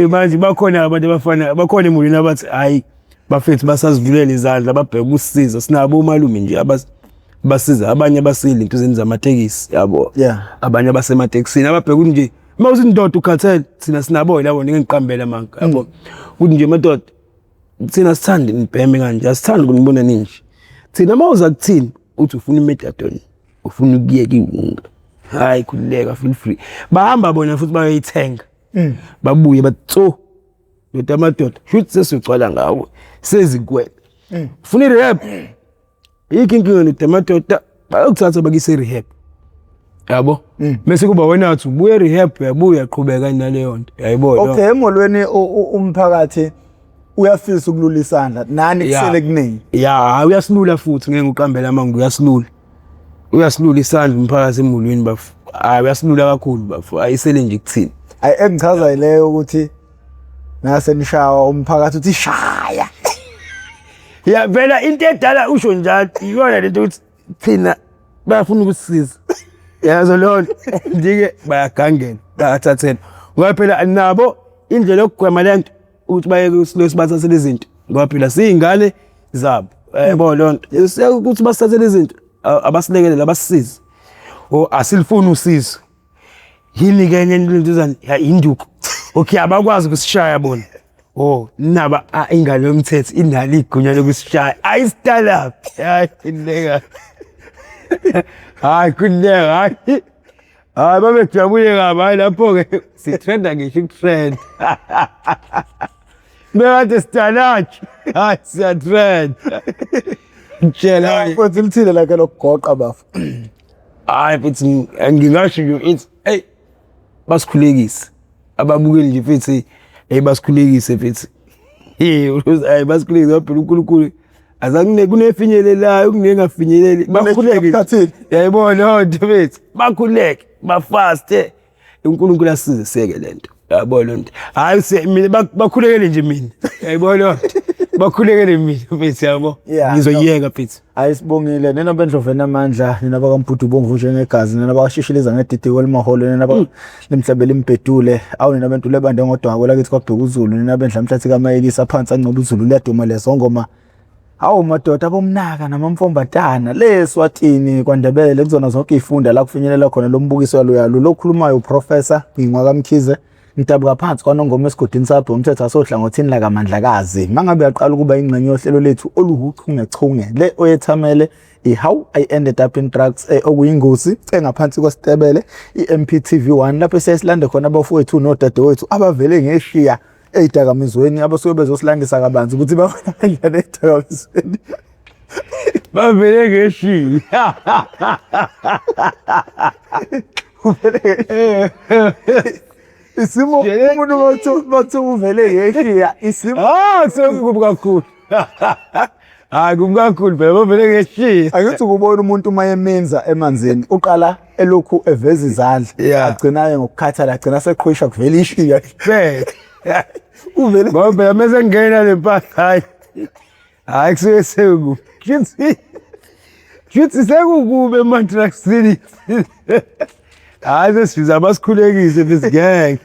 manje bakhona abantu abafana bakhona emulini abathi hayi bafethu basazivulele izandla babheka usizo sinabo umalume nje abasiza abanye abasile into zenza amatekisi yabo abanye abasematekisini ababheka ukuthi nje mawuthi indoda ukhathele thina sinabo labo ngiqambela manga yabo ukuthi nje madoda thina sithanda nibheme kanje asithanda ukunibona ninje thina mawuza kuthini uthi ufuna imetadone ufuna ukuyeka iwunga hayi khulileka feel free bahamba bona futhi bayayithenga babuye batso ndoda amadoda futhi sesicwala ngawo sezikwela ufuna irehab ikinkinga ndoda amadoda bayokuthatha bakise rehab yabo bese kuba wena athi ubuye rehab yabuya aqhubeka naleyo nto yayibona okay emolweni umphakathi uyafisa ukulula isandla nani kusele kuningi uyasilula futhi ngeke uqambela amanga uyasilula isandla umphakathi emolweni bafu uyasilula kakhulu bafu ayisele nje kuthini engichaza ileyo ukuthi nase nishawa umphakathi uthi shaya vela into edala usho njalo iyona lento ukuthi thina bayafuna ukusiza yazo lona ndike bayagangena bayathathela ngoba phela nabo indlela yokugwema lento ukuthi bayeke usibathathele izinto ngoba phela siyingane zabo yabo lonto sekuthi basithathele izinto abasilekelela abasisize asilifuni usizo yini kenye into zani induku okay abakwazi ukusishaya bona naba ingane yomthetho inali igunya lokusishaya ayisitala hayi indeka hayi kuneka hayi babejabule kabi lapho ke sitrenda ngisho ukutrend Mewate stalachi hayi siyatrend tshela futhi lithile la ke lokugoqa bafu hayi futhi ngingasho nje it's basikhulekise ababukeli nje futhi basikhulekise futhi hayi basikhulekise phela uNkulunkulu azangne kunefinyelelayo kunengafinyeleli bakhuleke yayibona nto bethu bakhuleke bafaste uNkulunkulu asize seke lento yabona nto hayi mina bakhulekele nje mina yayibona bakhulekele mina mfethu yabo ngizoyeka mfethu ayisibongile nina bendlove namandla nina bakamphuthu bonvu njengegazi nina bakashishiliza ngedidiko elimaholo nina balemhlabela impedule awu nina bentu lebande ngodwa kwela kithi kwabheka uZulu nina bendla mhlathi kaMayelisa phansi angcoba uZulu liyaduma lezongoma awu madoda abomnaka namamfombatana leSwatini kwaNdebele kuzona zonke ifunda la kufinyelela khona lombukiso yalo lokhulumayo uProfessor Ngingwa Mkhize ngidabuka phansi kwanongoma esigodini sapho umthetho asohlangothini la kaMandlakazi mangabe yaqala ukuba ingxenye yohlelo lethu oluhuchungechunge le oyethamele How I Ended Up in Drugs okuyingozi engaphansi kwesitebele iMPTV1 lapho sesilande khona abafowethu nodadewethu abavele ngeshiya eyidakamizweni abasuke bezosilandisa kabanzi ukuthi babona kanjani eyidakamizweni bavele ngeshiya isimo umuntu bathu uvele ngeshiya isimo sekukubi kakhulu hayi kumkakhulu phela bavele ngeshiya angithi ukubona umuntu mayemenza emanzini uqala elokhu eveza izandla agcinayo ngokukhathala agcina seqhwisha kuvela ishiya uvele ngoba mase ngena lempahla hayi kusuke sekubi kithi sekukube emantraxini hayi sesiza basikhulekise besigang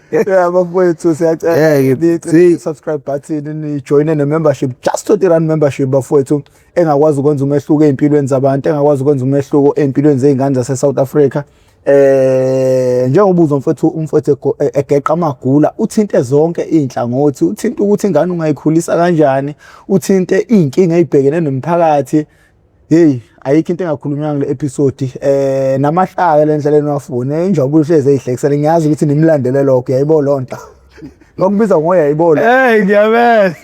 abafowethu siyacela subscribe button ni join ne membership just R30 membership bafowethu engakwazi ukwenza umehluko empilweni zabantu engakwazi ukwenza umehluko empilweni zeingane zase South Africa njengobuzo umfowethu egeqa amagula uthinte zonke inhlangothi uthinte ukuthi ingane ungayikhulisa kanjani uthinte inkinga ezibhekene nomphakathi hey ayikho into engakhulunywa ngale episode namahlaka lendlela wafuna injabulo hleze eyihlekisela ngiyazi ukuthi nimlandele lokho yayibona lonto ngokubiza ngoya yayibona ngiyabela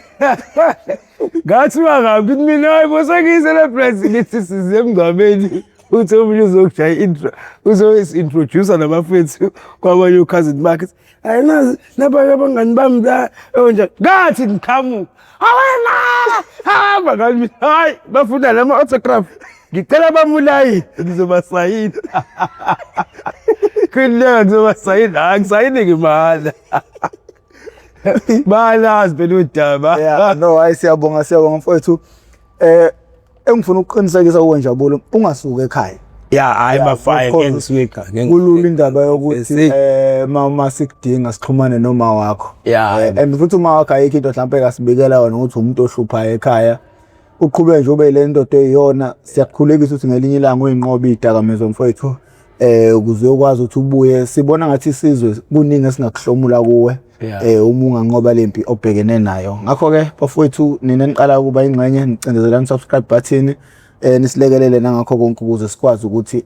ngathi wangabi mina hayi bosakise le president size emngcwabeni uthi omunye uzokujaya intro uzoyintroducer nabafethu kwabanye ucousin bakhe hayi nazi nabanye abangani bami la onje ngathi ngiqhamuka awena hamba ngani hayi bafuna lama autograph ngicela bamulayini ngizobasayina kuleyo ngizobasayina angisayini ngimala balazi phela udaba yeah no hayi siyabonga mfowethu engifuna ukuqinisekisa uNjabulo ungasuka ekhaya yeah hayi bafaya ngengisuka kulula indaba yokuthi mama sikudinga sixhumane noma wakho yeah and futhi uma wakho ayikho into mhlawumbe kasibekela wona ukuthi umuntu ohlupha ekhaya uqhubeke nje ube le ndodo eyiyona siyakukhulekisa ukuthi ngelinye ilanga uyinqoba idakamizwa mfowethu ukuze ukwazi ukuthi ubuye sibona ngathi isizwe kuningi esingakuhlomula kuwe uma unganqoba lempi obhekene nayo ngakho ke bafowethu nina niqala ukuba ingxenye nicindezelani subscribe button nisilekelele nangakho konke ukuze sikwazi ukuthi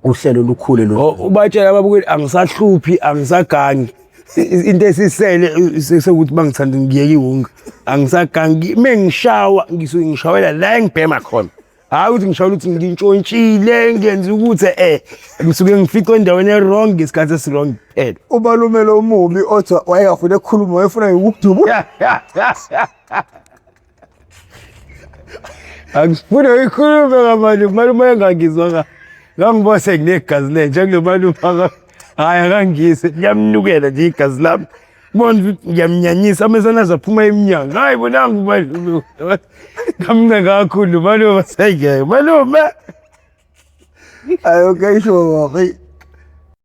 uhlelo lukhule lo ubatshela ababukeli angisahluphi angisagangi into esisele sekuthi bangithanda ngiyeke iwonga angisagangi mengishawa ngisuke ngishawela la engibhema khona hayi ukuthi ngishawula ukuthi ngintshontshile ngenza ukuthi ngisuke ngifica endaweni wrong ngesikhathi esirong phela ubalumelo umubi othi wayengafuna ukukhuluma wayefuna ukuduba angifuna ukukhuluma ngamanje malume engangizwa ngangibose kunegazi le njengalo malume hayi akangise ngiyamnukela nje igazi lami bona ngiyamnyanyisa amesana zaphuma eminyanga hayi bonanga malume kamnce kakhulu malume sayike malume ayo ke sho